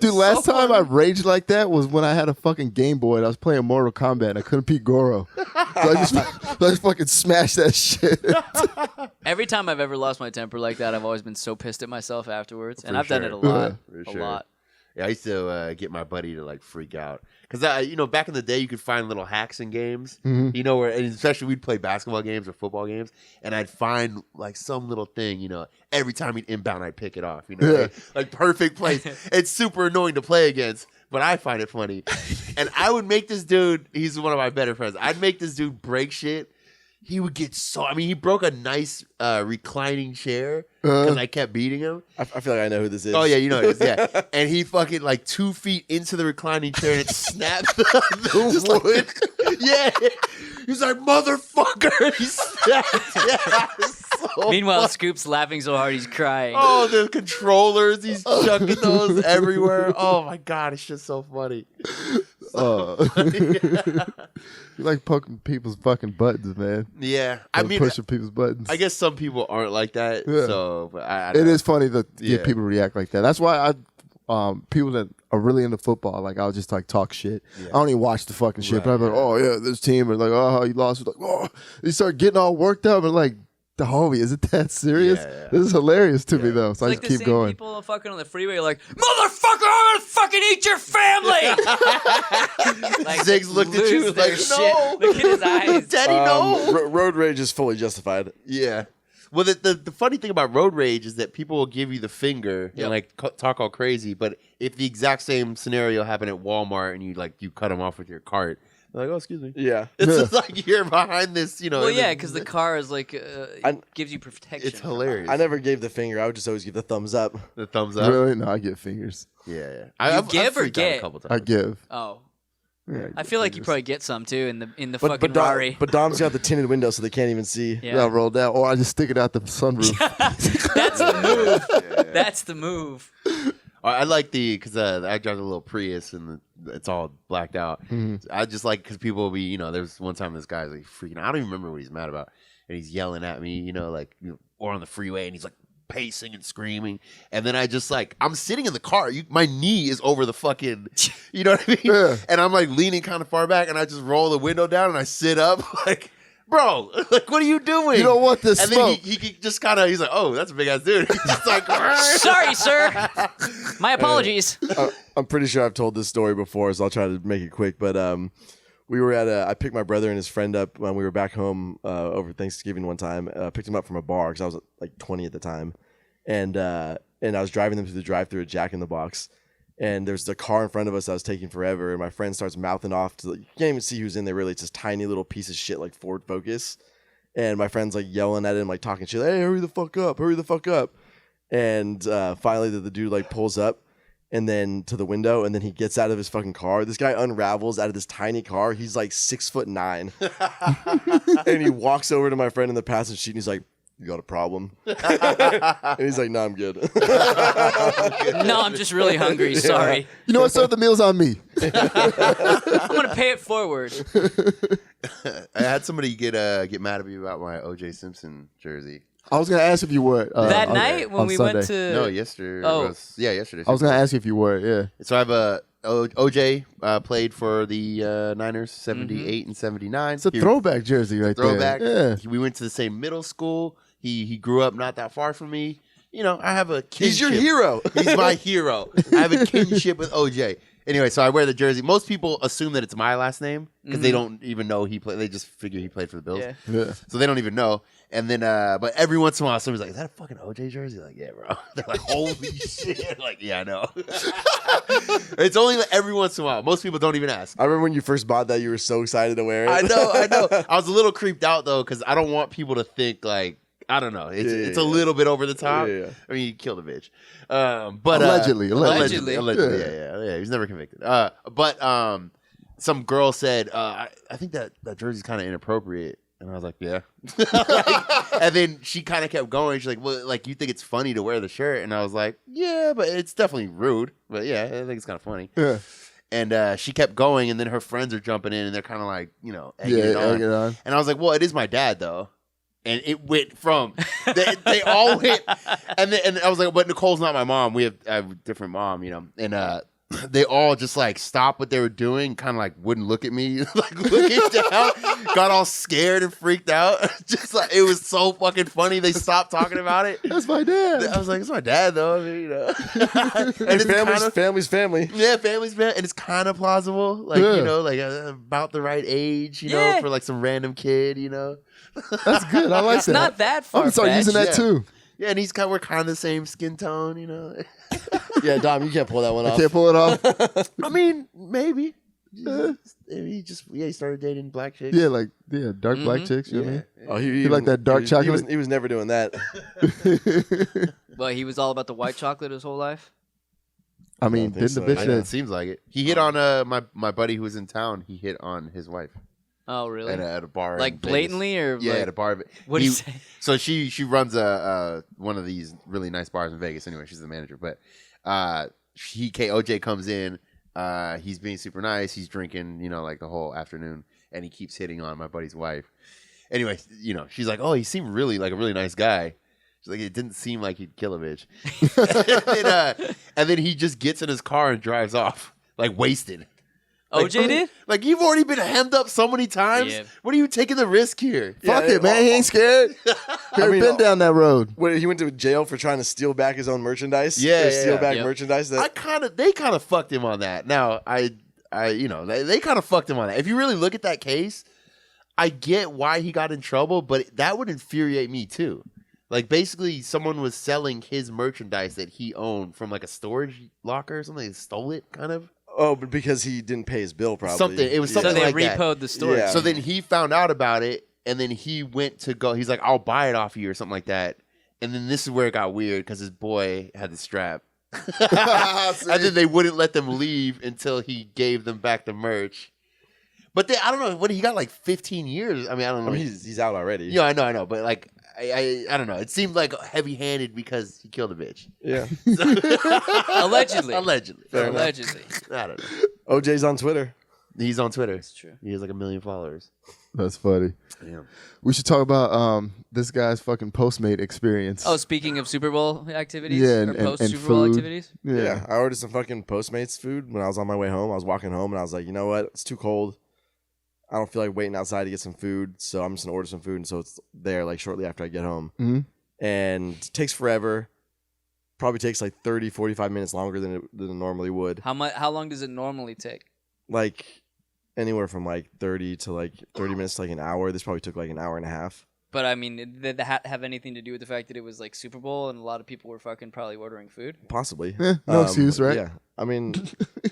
Dude, last time I raged like that was when I had a fucking Game Boy and I was playing Mortal Kombat and I couldn't beat Goro. So I just fucking smashed that shit. Every time I've ever lost my temper like that, I've always been so pissed at myself afterwards. And For I've done it a sure. lot. For A sure. lot. Yeah, I used to get my buddy to like freak out because back in the day you could find little hacks in games, where and especially we'd play basketball games or football games, and I'd find like some little thing, every time he'd inbound I'd pick it off, like perfect place. It's super annoying to play against, but I find it funny, and I would make this dude. He's one of my better friends. I'd make this dude break shit. He would get he broke a nice reclining chair because I kept beating him. I feel like I know who this is. Oh, yeah, you know it is, yeah. And he fucking, 2 feet into the reclining chair and it snapped the wood. Yeah. He's like, "Motherfucker." He snapped. Yeah. So Meanwhile, funny. Scoop's laughing so hard he's crying. Oh, the controllers. He's chucking those everywhere. Oh, my God. It's just so funny. You like poking people's fucking buttons, man. Yeah. I mean, pushing people's buttons. I guess some people aren't like that. Yeah. So, but I It don't know. is funny that Yeah. people react like that. That's why people that are really into football, like I'll just talk shit. Yeah. I don't even watch the fucking shit. Right, But I'm like, oh yeah, this team, and like, oh, you lost. It's like, oh, you start getting all worked up, and like, the homie, is it that serious? Yeah. This is hilarious to me though. So It's I like just the keep same going. people fucking on the freeway are like, "Motherfucker, I'm gonna fucking eat your family!" Like, Ziggs looked at you lose like, their shit. "No." Look at his eyes. Daddy, no. Road rage is fully justified. Yeah. Well, the funny thing about road rage is that people will give you the finger Yep. and talk all crazy. But if the exact same scenario happened at Walmart and you cut them off with your cart, they're like, "Oh, excuse me." Yeah. It's just like you're behind this, Well, and yeah, then- because the car is like gives you protection. it's hilarious. I never gave the finger. I would just always give the thumbs up. The thumbs up. Really? No, I get fingers. Yeah. You give or freaked out get? a couple I times. give. Oh, Yeah, I feel like you probably get some too in the But fucking Rari. but Dom's got the tinted window, so they can't even see. Yeah. I roll down, or I just stick it out the sunroof. That's the move. That's the move. I like because I drive a little Prius and it's all blacked out. I just like because people will be, there was one time this guy's like freaking. I don't even remember what he's mad about, and he's yelling at me, or on the freeway, and he's like pacing and screaming, and then I just I'm sitting in the car. My knee is over the fucking, you know what I mean? Yeah. And I'm like leaning kind of far back, and I just roll the window down and I sit up like. Bro, what are you doing? You don't want this and smoke. then he just kind of, he's like, "Oh, that's a big ass dude." He's just like, Sorry, sir. My apologies. I'm pretty sure I've told this story before, so I'll try to make it quick. But we were I picked my brother and his friend up when we were back home over Thanksgiving one time. Picked him up from a bar because I was like 20 at the time, and I was driving them through the drive-through at Jack in the Box, and there's the car in front of us that was taking forever, and my friend starts mouthing off to you can't even see who's in there really. It's this tiny little piece of shit like Ford Focus, and my friend's like yelling at him, like talking shit. Hey, hurry the fuck up! Hurry the fuck up! And finally, the dude like pulls up, and then to the window, and then he gets out of his fucking car. This guy unravels out of this tiny car. He's like 6'9", and he walks over to my friend in the passenger seat, and he's like, "You got a problem?" And he's like, "No, I'm good." No, I'm just really hungry. Sorry. You know what, sir? The meal's on me. I'm gonna pay it forward. I had somebody get mad at me about my O.J. Simpson jersey. I was gonna ask if you wore it That night when on we Sunday. went to No, yesterday. Oh. Yesterday. I was gonna ask you if you wore it. Yeah. So I have OJ played for the Niners, 78 and 79. It's a throwback jersey right Throwback. there. Yeah. We went to the same middle school. He grew up not that far from me. You know, I have a kinship. He's your hero. He's my hero. I have a kinship with OJ. Anyway, so I wear the jersey. Most people assume that it's my last name because they don't even know he played. They just figure he played for the Bills. Yeah. Yeah. So they don't even know. And then, but every once in a while, somebody's like, "Is that a fucking OJ jersey?" Like, yeah, bro. They're like, "Holy shit!" Like, yeah, I know. It's only like every once in a while. Most people don't even ask. I remember when you first bought that, you were so excited to wear it. I know. I was a little creeped out though because I don't want people to think like I don't know. It's a little bit over the top. Yeah. I mean, you killed a bitch, but Allegedly. Yeah. He's never convicted. But some girl said, I think that jersey's kind of inappropriate. And I was like, yeah. And then she kind of kept going. She's like, well, like, you think it's funny to wear the shirt? And I was like, yeah, but it's definitely rude. But yeah, I think it's kind of funny. Yeah. And she kept going, and then her friends are jumping in, and they're kind of like, you know, egging it on. And I was like, well, it is my dad, though. And it went from, they all went, and I was like, but Nicole's not my mom. I have a different mom, you know. And they all just like stopped what they were doing, kind of like wouldn't look at me, like looking down, got all scared and freaked out. Just like it was so fucking funny. They stopped talking about it. That's my dad. I was like, it's my dad though. I mean, you know, And family's family. yeah, family's family, and it's kind of plausible, like you know, like about the right age, you know, for like some random kid, you know. That's good. I like It's that. not that I'm far. gonna start using that too. Yeah, and Oh, we're kind of the same skin tone, you know. Yeah, Dom, you can't pull that one I off. can't pull it off. I mean, maybe. He started dating black chicks. Yeah, like dark black chicks. You know what I mean? Oh, You like that dark chocolate? He was never doing that. Well, he was all about the white chocolate his whole life. I mean, think didn't the so. bitch I know, that it seems like it. He hit on my buddy who was in town. He hit on his wife Oh, really? at a bar, Like in Vegas. blatantly, or Yeah, like, at a bar. what do you say? So she runs one of these really nice bars in Vegas. Anyway, she's the manager. But OJ comes in. He's being super nice. He's drinking, you know, like the whole afternoon, and he keeps hitting on my buddy's wife. Anyway, you know, she's like, "Oh, he seemed really like a really nice guy." She's like, "It didn't seem like he'd kill a bitch." and then he just gets in his car and drives off, like wasted. Like, OJ did? Like, you've already been hemmed up so many times. Yeah. What are you taking the risk here? Fuck it, man. He ain't scared. Never been down that road. He went to jail for trying to steal back his own merchandise. Yeah, Or steal yeah. back Yep. merchandise. They kind of fucked him on that. Now, you know, they kind of fucked him on that. If you really look at that case, I get why he got in trouble, but that would infuriate me too. Like, basically, someone was selling his merchandise that he owned from like a storage locker or something. They stole it, kind of. Oh, but because he didn't pay his bill, probably. Something. It was So something they like that. repoed the story. Yeah. So then he found out about it, and then he went to go. He's like, "I'll buy it off you," or something like that. And then this is where it got weird because his boy had the strap, and then they wouldn't let them leave until he gave them back the merch. But I don't know. What he got like 15 years. I mean, I don't know. I mean, he's out already. Yeah, I know. But like, I don't know. It seemed like heavy-handed because he killed a bitch. Yeah. Allegedly. Allegedly. Allegedly. I don't know. OJ's on Twitter. He's on Twitter. That's true. He has like 1 million followers. That's funny. Yeah. We should talk about this guy's fucking Postmate experience. Oh, speaking of Super Bowl activities, Yeah, or and post-Super Bowl food. activities? Yeah. I ordered some fucking Postmates food when I was on my way home. I was walking home and I was like, you know what? It's too cold. I don't feel like waiting outside to get some food, so I'm just gonna order some food. And so it's there like shortly after I get home. Mhm. And it takes forever. Probably takes like 30, 45 minutes longer than it normally would. How long does it normally take? Like anywhere from like 30 to like 30 minutes to like an hour. This probably took like an hour and a half. But I mean, did that have anything to do with the fact that it was like Super Bowl and a lot of people were fucking probably ordering food? Possibly. No excuse, right? Yeah. I mean,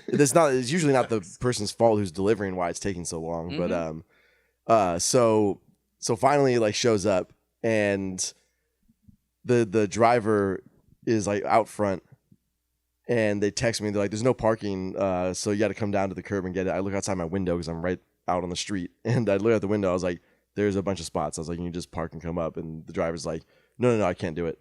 it's usually not the person's fault who's delivering why it's taking so long. Mhm. But so So finally, it like shows up, and the driver is like out front, and they text me. They're like, "There's no parking, so you got to come down to the curb and get it." I look outside my window because I'm right out on the street, and I look out the window. I was like, "There's a bunch of spots." I was like, "You can just park and come up." And the driver's like, "No, I can't do it."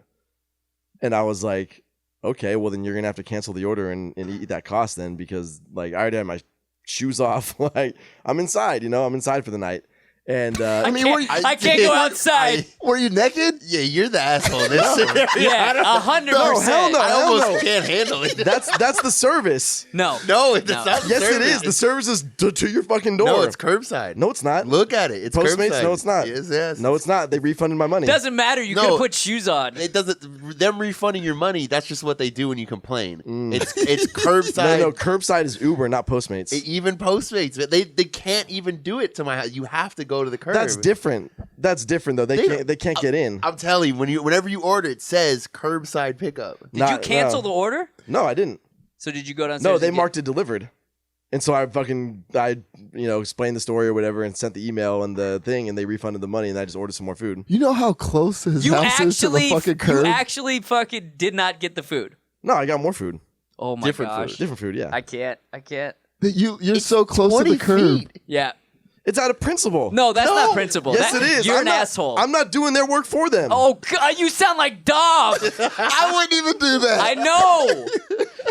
And I was like, "Okay, well then you're gonna have to cancel the order and eat that cost then, because like I already had my shoes off. Like I'm inside, I'm inside for the night." And I can't go outside. Were you naked? Yeah, you're the asshole in this scenario. Yeah, 100%. No, hell no. I almost can't handle it. that's the service. No, No, it's not. The Yes, it service. is. The service is to your fucking door. No, it's curbside. No, it's not. Look at it. It's Postmates? curbside. No, it's not. Yes. No, it's not. They refunded my money. doesn't matter. You No. could have put shoes on. It doesn't. Them refunding your money. That's just what they do when you complain. It's curbside. No, curbside is Uber, not Postmates. Even Postmates, they can't even do it to my house. You have to go to the curb. That's different. That's different though. They can't get in. I'm telling you, whenever you order, it says curbside pickup. Did you cancel the order? No, I didn't. So did you go downstairs? No, they and get- marked it delivered. And so I explained the story or whatever and sent the email and the thing, and they refunded the money, and I just ordered some more food. You know how close his house is to the fucking curb? You actually fucking did not get the food. No, I got more food. Oh my Different gosh. food. Different food, yeah. I can't. You're so close to the 20 curb. feet. Yeah. It's out of principle. No, that's not principle. Yes, it is. You're I'm an not, asshole. I'm not doing their work for them. Oh God, you sound like Dom. I wouldn't even do that. I know.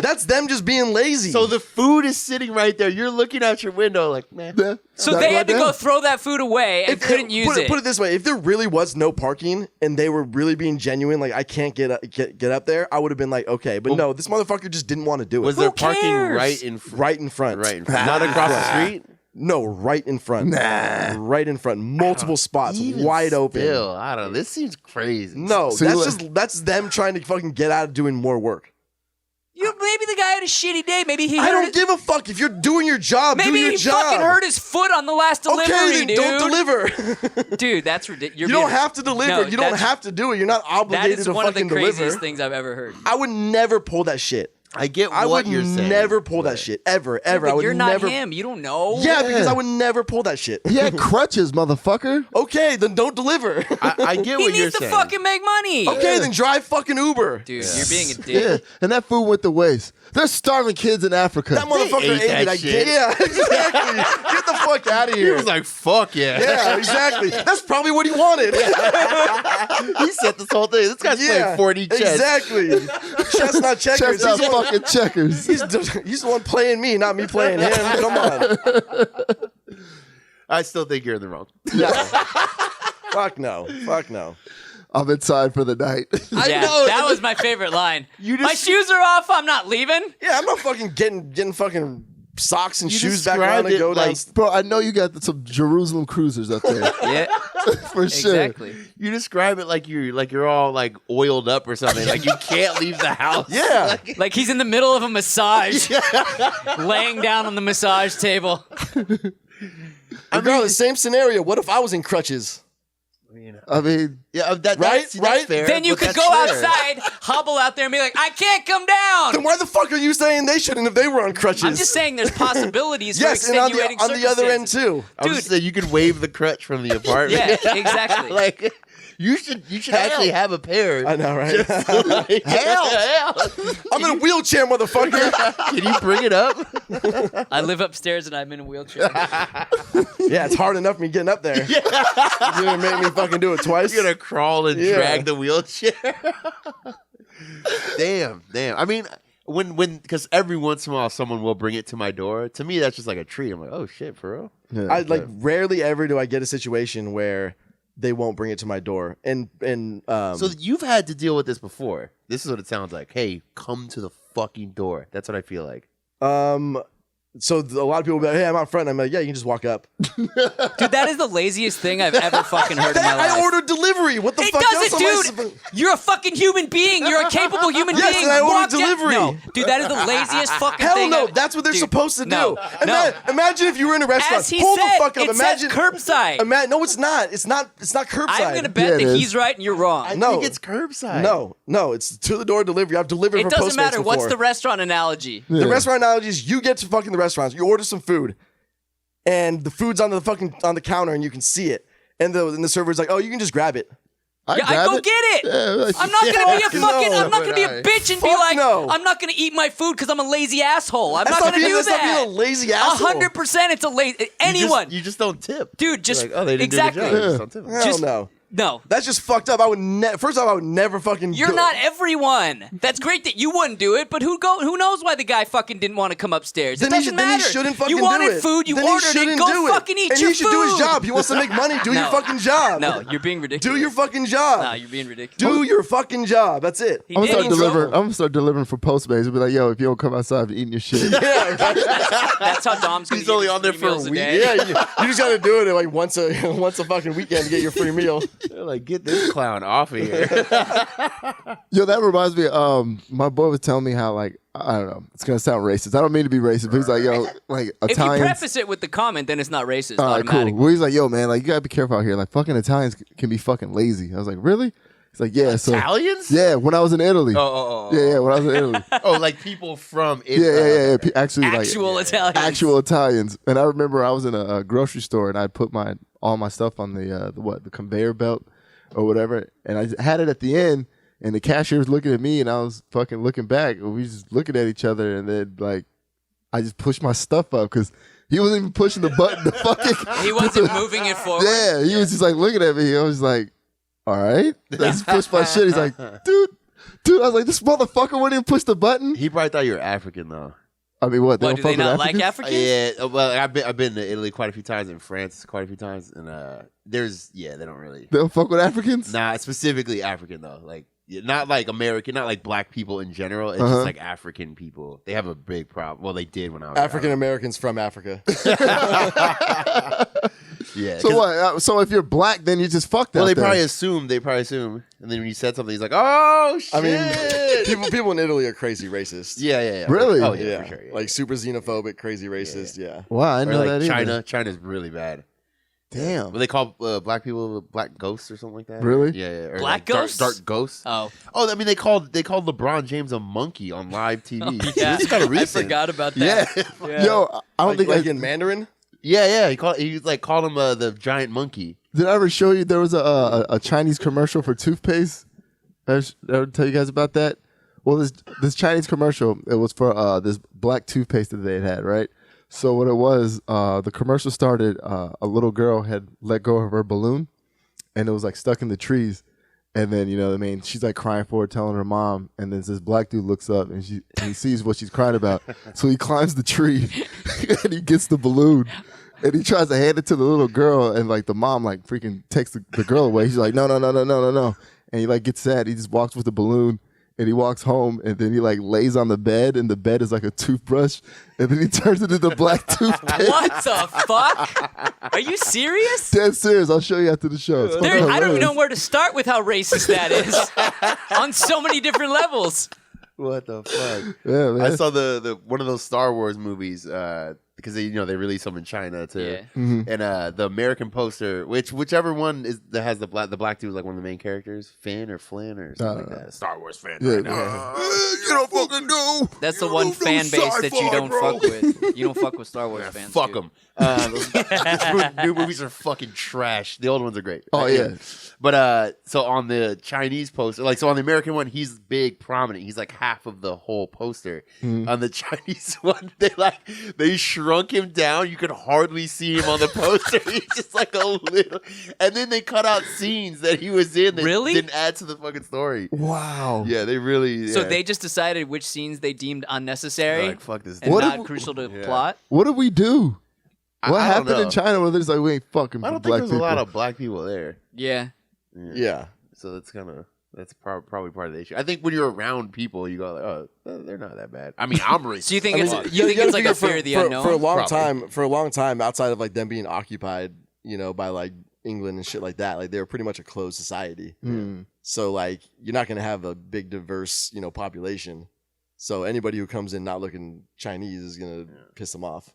That's them just being lazy. So the food is sitting right there. You're looking out your window like, man. Yeah. So That they right had to there. go throw that food away and couldn't use it. Put it this way: if there really was no parking and they were really being genuine, like I can't get up there, I would have been like, okay. But no, this motherfucker just didn't want to do it. Was there parking cares? right in front? right in front? Right in front. Not across the street? No, right in front. Nah. Right in front. Multiple spots, Even wide open. Still, I don't know. This seems crazy. No, So that's them trying to fucking get out of doing more work. Maybe the guy had a shitty day. Maybe he I hurt don't his, give a fuck if you're doing your job. maybe do your he job. fucking hurt his foot on the last delivery, Okay, then dude. don't deliver. Dude, that's ridiculous. You don't have to deliver. No, you don't have to do it. You're not That obligated is to one of the fucking craziest deliver. things I've ever heard. I would never pull that shit. I get I what would you're saying. never pull that shit. Ever. I But would you're not never. him. You don't know. Yeah, because I would never pull that shit. He had crutches, motherfucker. Okay, then don't deliver. I get He what you're needs to saying. fucking make money. Okay, then drive fucking Uber. Dude, you're being a dick. Yeah, and that food went to waste. There's starving kids in Africa. That motherfucker ate ate that it. I shit. get. Yeah, exactly. Get the fuck out of He here. was like, fuck yeah. Yeah, exactly. That's probably what he wanted. He set this whole thing. This guy's playing 4D chess. Exactly. Chestnut checkers. Chestnut He's the one- fucking checkers. He's the one playing me, not me playing him. Come on. I still think you're in the wrong. Fuck no. Fuck no. I'm inside for the night. Yeah, know. that was my favorite line. You My just- shoes are off. I'm not leaving. Yeah, I'm not fucking getting fucking socks and You shoes back around described and it go like- down. Bro, I know you got some Jerusalem cruisers up there. Yeah, For sure. exactly. You describe it like you're all like oiled up or something. Like you can't leave the house. Yeah. Like he's in the middle of a massage, laying down on the massage table. Regardless, same scenario. What if I was in crutches? I mean, Yeah, Right? that's Right? fair, Then you but could that's go fair. outside, hobble out there, and be like, "I can't come down." Then why the fuck are you saying they shouldn't if they were on crutches? I'm just saying there's possibilities for yes, and on extenuating the other end circumstances. too. I was just saying you could wave the crutch from the apartment. Yeah, exactly. Like you should actually have a pair. I know, right? Like, hell. I'm in a wheelchair, motherfucker. Can you bring it up? I live upstairs and I'm in a wheelchair. Yeah, it's hard enough me getting up there. You're gonna make me fucking do it twice. You're gonna crawl and Yeah. drag the wheelchair. Damn. I mean, when because every once in a while someone will bring it to my door. To me, that's just like a treat. I'm like, oh shit, for real. yeah, I like rarely ever do I get a situation where they won't bring it to my door. And So you've had to deal with this before. This is what it sounds like. Hey, come to the fucking door. That's what I feel like. so a lot of people will be like, hey, I'm out front. I'm like, yeah, you can just walk up. Dude, that is the laziest thing I've ever fucking heard in my life. I ordered delivery. What the It fuck else doesn't, am I dude. supposed- You're a fucking human being. You're a capable human Yes, being. and I ordered Walk down- delivery. No, dude, that is the laziest fucking Hell thing. no, I've- that's what they're Dude, supposed to do. no, no. Imagine if you were in a restaurant. As he Pull said, the fuck up. it Imagine says curbside. No, it's not. It's not curbside. I'm gonna bet Yeah, it that is. he's right and you're wrong. I No. think it's curbside. No, it's to the door delivery. I've delivered It for doesn't Postmates matter. before. What's the restaurant analogy? The restaurant analogy is you get to fucking the restaurants, you order some food, and the food's on the counter and you can see it. and the server's like, oh, you can just grab it. I go get it. Yeah, like, I'm not gonna be a fucking. no, I'm not gonna be a bitch and be Fuck like, no. I'm not gonna eat my food because I'm a lazy asshole. I'm That's not gonna do that's not that. being a lazy asshole. 100%. It's a lazy. Anyone, You just don't tip. dude. Just You're like, oh, they didn't exactly. do a good job. You just don't tip. Hell Just- no. No, That's just fucked up. I would first off, I would never fucking. you're do not it. everyone. That's great that you wouldn't do it, but who knows why the guy fucking didn't want to come upstairs? It Then doesn't he matter. shouldn't fucking you wanted do it. food, you Then he ordered it. shouldn't Go do it. fucking eat and your he should food. do his job. He wants to make money. Do your No. fucking job. No, you're being ridiculous. Do your fucking job. Nah, you're being ridiculous. Do your fucking job. That's it. He I'm did gonna in trouble. start delivering for Postmates. Be like, yo, if you don't come outside, I'm eating your shit. Yeah, That's how Dom's gonna He's get only his on there 3 for a meals week. day. yeah. You just gotta do it like once a fucking weekend to get your free meal. They're like, get this clown off of here. Yo, that reminds me. My boy was telling me how like I don't know. It's gonna sound racist. I don't mean to be racist, but he's like, yo, like If you Italians. preface it with the comment, then it's not racist All right, cool. automatically. Well, he's like, yo, man, like you gotta be careful out here. Like fucking Italians can be fucking lazy. I was like, really? He's like, yeah. So Italians? yeah, when I was in Italy. Oh. Yeah, when I was in Italy. Oh, like people from Yeah. Actually, Actual like Italians. actual Italians. And I remember I was in a grocery store and I put all my stuff on the conveyor belt or whatever, and I had it at the end. And the cashier was looking at me, and I was fucking looking back. And we was just looking at each other, and then like, I just pushed my stuff up because he wasn't even pushing the button. To fucking He wasn't moving it forward. Yeah, he was just like looking at me. I was like, all right. I just pushed my shit. He's like, dude. I was like, this motherfucker wouldn't even push the button. He probably thought you were African though. I mean, what? What, do they not like Africans? Africans? Yeah, well, I've been to Italy quite a few times, in France quite a few times, and they don't really. They don't fuck with Africans? Nah, specifically African though, like not like American, not like black people in general. It's Uh-huh. just like African people. They have a big problem. Well, they did when I was African Americans from Africa. Yeah. So 'cause- what? So if you're black, then you just fucked Well, out they there. probably assume. And then when you said something, he's like, "Oh shit!" I mean, people in Italy are crazy racist. yeah. Really? Oh yeah, for sure. Yeah. Like super xenophobic, crazy racist. Yeah. Wow, I Or didn't know like that either. China's really bad. Damn. What they call black people black ghosts or something like that? Really? Yeah. Or Black like ghosts? Dark ghosts. Oh, Oh, I mean they called LeBron James a monkey on live TV. yeah. It's kind of I recent. forgot about Yeah. that. Yeah. Yo, I don't think like I in Mandarin. Yeah. He called him the giant monkey. did. I ever show you there was a Chinese commercial for Toothpaste. Ever tell you guys about that? Well, this Chinese commercial, it was for this black toothpaste that they had, right? So what it was, the commercial started. A little girl had let go of her balloon, and it was like stuck in the trees. And then she's like crying for it, telling her mom. And then this black dude looks up and he sees what she's crying about. So he climbs the tree and he gets the balloon. And he tries to hand it to the little girl, and like the mom like freaking takes the girl away. He's like, no. And he like gets sad. He just walks with the balloon, and he walks home, and then he like lays on the bed, and the bed is like a toothbrush, and then he turns it into black toothpaste. What the fuck? Are you serious? Dead serious. I'll show you after the show. It's I don't even hilarious. know where to start with how racist that is on so many different levels. What the fuck? Yeah, man. I saw the one of those Star Wars movies because they release them in China too. Yeah. Mhm. And the American poster, whichever one is that has the black dude like one of the main characters, Finn or Flynn or something like that. Star Wars fan. Yeah, right now. yeah. You don't fucking know. That's the one fan base that you don't fuck with. You don't fuck with Star Wars fans. Fuck dude. them. New movies are fucking trash. The old ones are great. Oh, yeah. But so on the Chinese poster, like so on the American one, he's big, prominent. He's like half of the whole poster. Mhm. On the Chinese one, they shrunk him down. You could hardly see him on the poster. He's just like a little. And then they cut out scenes that he was in that Really? didn't add to the fucking story. Wow. Yeah, they really. So yeah. they just decided which scenes they deemed unnecessary like fuck this. and What not if- crucial to Yeah. plot. What did we do? I What don't happened know. in China where there's like, we ain't fucking I don't think black there's people? a lot of black people there. Yeah. Yeah. So that's probably part of the issue. I think when you're around people, you go like, oh, they're not that bad. I mean, I'm racist. So you think I it's mean, you think gotta it's like a figure fear of the for unknown? for a long Probably. time outside of like them being occupied, by like England and shit like that. Like they were pretty much a closed society. Mm. So like you're not gonna have a big diverse population. So anybody who comes in not looking Chinese is gonna piss them off.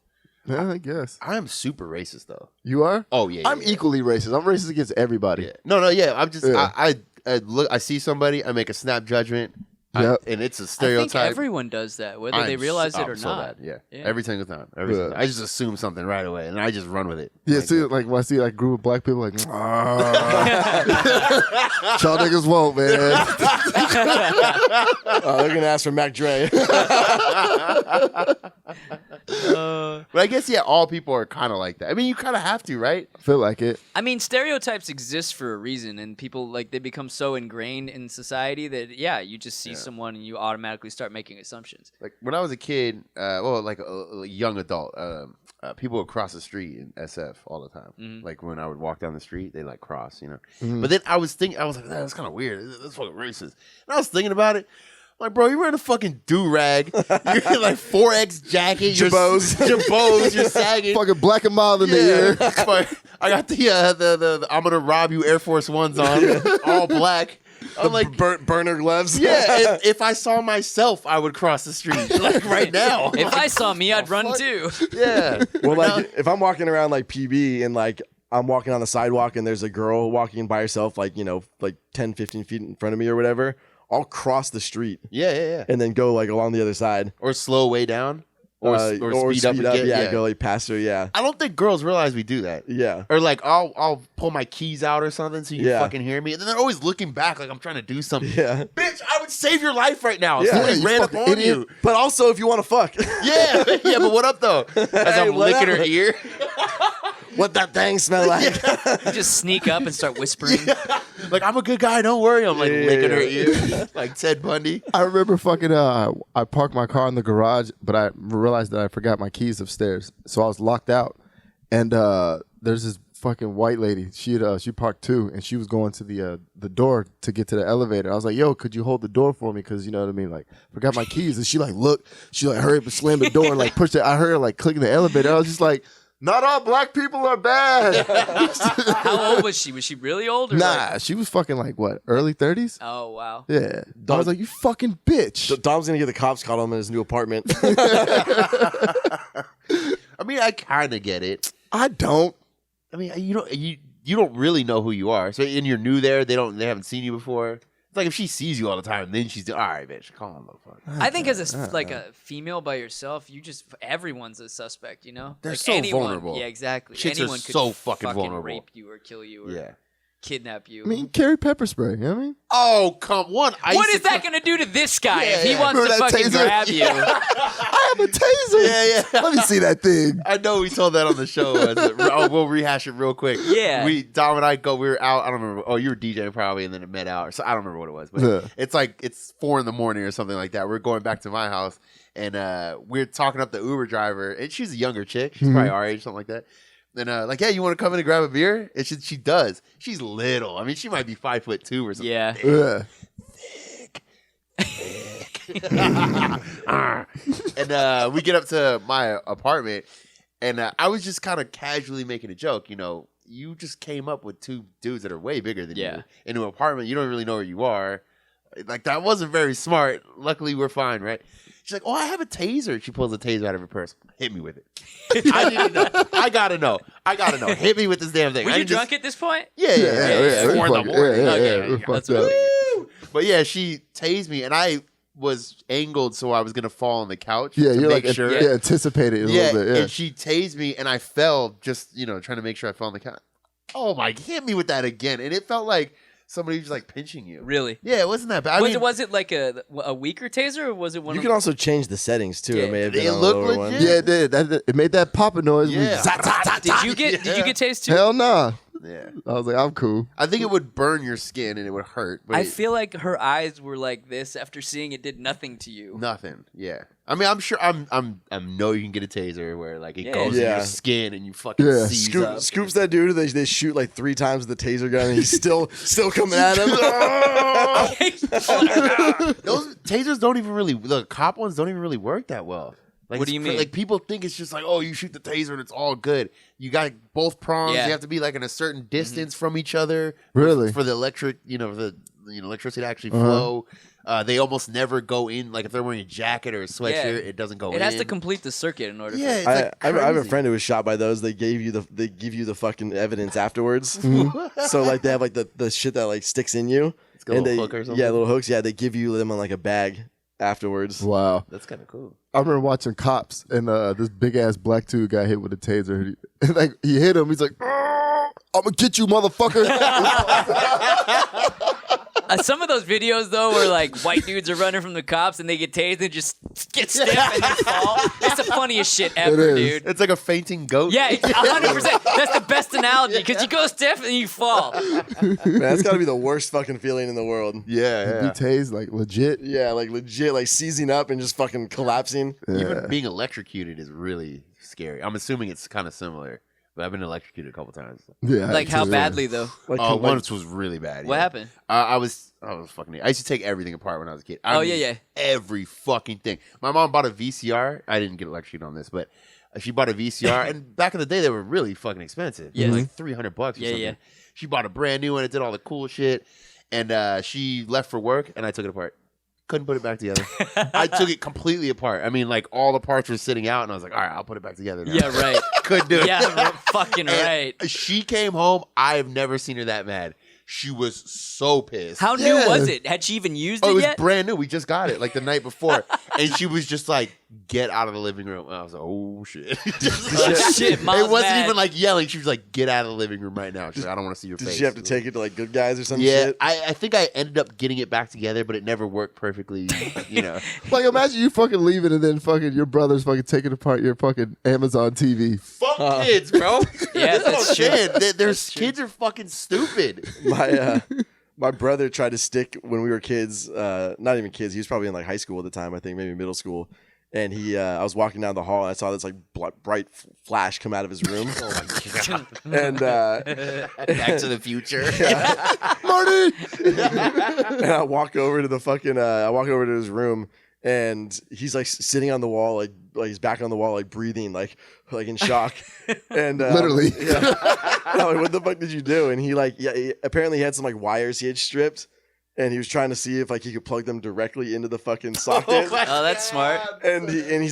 Yeah, I guess. I am super racist though. You are? Oh yeah, I'm equally racist. I'm racist against everybody. Yeah. No, yeah. I'm just Yeah. I look. I see somebody. I make a snap judgment. Yep. And it's a I think stereotype. everyone does that, whether they realize it or so not. bad. Yeah. Yeah. Every single time. Every single time. I just assume something right away, and I just run with it. Yeah, see, like when I see like a group of black people, like, y'all niggas won't, man. They're gonna ask for Mac Dre. But I guess all people are kind of like that. I mean, you kind of have to, right? I feel like it. I mean, stereotypes exist for a reason, and people like they become so ingrained in society that you just see someone and you automatically start making assumptions. Like when I was a kid, like a young adult, people would cross the street in SF all the time. Mhm. Like when I would walk down the street, they like cross, Mhm. But then I was like, that's kind of weird. That's fucking racist. And I was thinking about it. Like, bro, you're wearing a fucking do-rag. You're in like 4X jacket. Jabos. You're sagging. Fucking black and mild in the air. I got the I'm gonna rob you Air Force Ones on, all black. I'm like burner gloves. Yeah, if I saw myself, I would cross the street like right now. If I saw me, I'd run too. Yeah. Well, like if I'm walking around like PB and like I'm walking on the sidewalk and there's a girl walking by herself, like like 10, 15 feet in front of me or whatever, I'll cross the street. Yeah. And then go like along the other side. Or slow way down. Or speed up. Go like past her. Yeah. I don't think girls realize we do that. Yeah. Or like I'll pull my keys out or something so you can fucking hear me. And then they're always looking back like I'm trying to do something. Yeah. Bitch, I would save your life right now. Yeah. Somebody ran up on you. But also if you want to fuck. Yeah, but what up though? As I'm licking her ear. What that thing smell like? You just sneak up and start whispering. Like, I'm a good guy, don't worry. I'm like licking her ear like Ted Bundy. I remember fucking I parked my car in the garage, but I realized that I forgot my keys upstairs, so I was locked out. And there's this fucking white lady. She parked too, and she was going to the door to get to the elevator. I was like, "Yo, could you hold the door for me?" Because you know what I mean. Like, forgot my keys, and she like looked. She like hurried up and slammed the door and like pushed it. I heard her like clicking the elevator. I was just like, not all black people are bad. How old was she? Was she really old? Or Nah, she was fucking like what, early 30s? Oh wow. Yeah. I was like, you fucking bitch. Dom's gonna get the cops called him in his new apartment. I mean, I kind of get it. I don't. I mean, you don't really know who you are. So, and you're new there. They haven't seen you before. It's like if she sees you all the time, then she's all right, bitch. Come on, motherfucker. I think as a female by yourself, everyone's a suspect. You know, They're like so anyone, vulnerable. Yeah, exactly. Chicks are Anyone could so fucking vulnerable. rape you or kill you or Yeah. kidnap you. I mean, carry pepper spray. You know what I mean? Oh, come on. What is that going to do to this guy if he wants Remember to that fucking taser? grab you? I have a taser. Yeah. Let me see that thing. I know we told that on the show. We'll rehash it real quick. Yeah. Dom and I we were out. I don't remember. Oh, you were DJing probably, and then it met out. So I don't remember what it was. But Yeah. it's 4 a.m. or something like that. We're going back to my house, and we're talking up the Uber driver, and she's a younger chick. She's probably our age, something like that. And like, yeah, you want to come in and grab a beer? And she does. She's little. I mean, she might be 5'2" or something. Yeah. Yeah. And we get up to my apartment, and I was just kind of casually making a joke. You know, you just came up with 2 dudes that are way bigger than you into an apartment. You don't really know where you are. Like, that wasn't very smart. Luckily, we're fine, right? She's like, oh, I have a taser. She pulls a taser out of her purse. Hit me with it. I need to know. I gotta know. Hit me with this damn thing. Were you drunk at this point? Yeah. 4 in the morning. Yeah. That's what But yeah, she tased me, and I was angled so I was gonna fall on the couch. Yeah, to you're make like sure. anticipated a little bit. Yeah. And she tased me, and I fell just trying to make sure I fell on the couch. Oh my! Hit me with that again, and it felt like somebody was like pinching you. Really? Yeah, it wasn't that bad. Was it like a weaker taser, or was it one? You of can also change the settings too. Yeah. It may have been It on a looked lower one. legit. Yeah, it did. It made that popping noise. Yeah. Did you get tased too? Hell nah. Yeah. I was like, I'm cool. I think it would burn your skin and it would hurt. But I feel like her eyes were like this after seeing it did nothing to you. nothing. Yeah. I mean, I'm sure. I know you can get a taser where like it goes in Yeah. your skin and you fucking Yeah. seize up. Scoops that dude. They shoot like 3 times with the taser gun, and he's still coming at him. Those tasers don't even really. The cop ones don't even really work that well. Like, What do you mean? Like, people think it's just like, oh, you shoot the taser and it's all good. You got both prongs. Yeah. You have to be like in a certain distance from each other. Really? For the electricity to actually flow. They almost never go in. Like if they're wearing a jacket or a sweatshirt, it doesn't go in. It has to complete the circuit in order. Yeah, For it's I like have a crazy. friend who was shot by those. They give you the fucking evidence afterwards. So like they have like the shit that like sticks in you. It's got a little hook or something. Yeah, little hooks. Yeah, they give you them on like a bag afterwards. Wow. That's kind of cool. I remember watching Cops, and this big ass black dude got hit with a taser. And like he hit him, he's like, "I'm gonna get you, motherfucker." Some of those videos though, where like white dudes are running from the cops and they get tased and just get stiff and then fall. It's the funniest shit ever, dude. It's like a fainting goat. Yeah, 100%. That's the best analogy because you go stiff and you fall. Man, that's got to be the worst fucking feeling in the world. Yeah. Be tased like legit. Yeah, like legit, like seizing up and just fucking collapsing. Even being electrocuted is really scary. I'm assuming it's kind of similar, but I've been electrocuted a couple times. Yeah. Like how badly though? Like, Once was really bad. What happened? I was fucking. I used to take everything apart when I was a kid. Yeah. Every fucking thing. My mom bought a VCR. I didn't get electrocuted on this, but she bought a VCR, and back in the day they were really fucking expensive. Yes. Like $300 or something. Yeah. She bought a brand new one. It did all the cool shit, and she left for work, and I took it apart. Couldn't put it back together. I took it completely apart. I mean, like all the parts were sitting out, and I was like, "All right, I'll put it back together now." Yeah, right. Couldn't do it. Yeah, fucking right. She came home. I have never seen her that mad. She was so pissed. How new was it? Had she even used Oh, it it was yet? brand new. We just got it like the night before, and she was just like, "Get out of the living room." And I was like, "Oh shit!" Oh, shit, Mom's it wasn't mad. even like yelling. She was like, "Get out of the living room right now." She's like, "I don't want to see your Did face." she have to take it to like Good Guys or some Yeah, shit? I think I ended up getting it back together, but it never worked perfectly. You know, Like imagine you fucking leaving and then fucking your brother's fucking taking apart your fucking Amazon TV. fuck kids, bro. Yeah, that's true. There's kids are fucking stupid. My brother tried to stick when we were kids, not even kids. He was probably in like high school at the time, I think, maybe middle school. And I was walking down the hall and I saw this like bright flash come out of his room. Oh my god! And Back to the Future. Marty! and I walk over to his room, and he's like sitting on the wall, like he's back on the wall, like breathing, like in shock. And Literally. yeah. And I'm like, what the fuck did you do? And he apparently he had some like wires he had stripped, and he was trying to see if like he could plug them directly into the fucking socket. Oh, that's smart. And he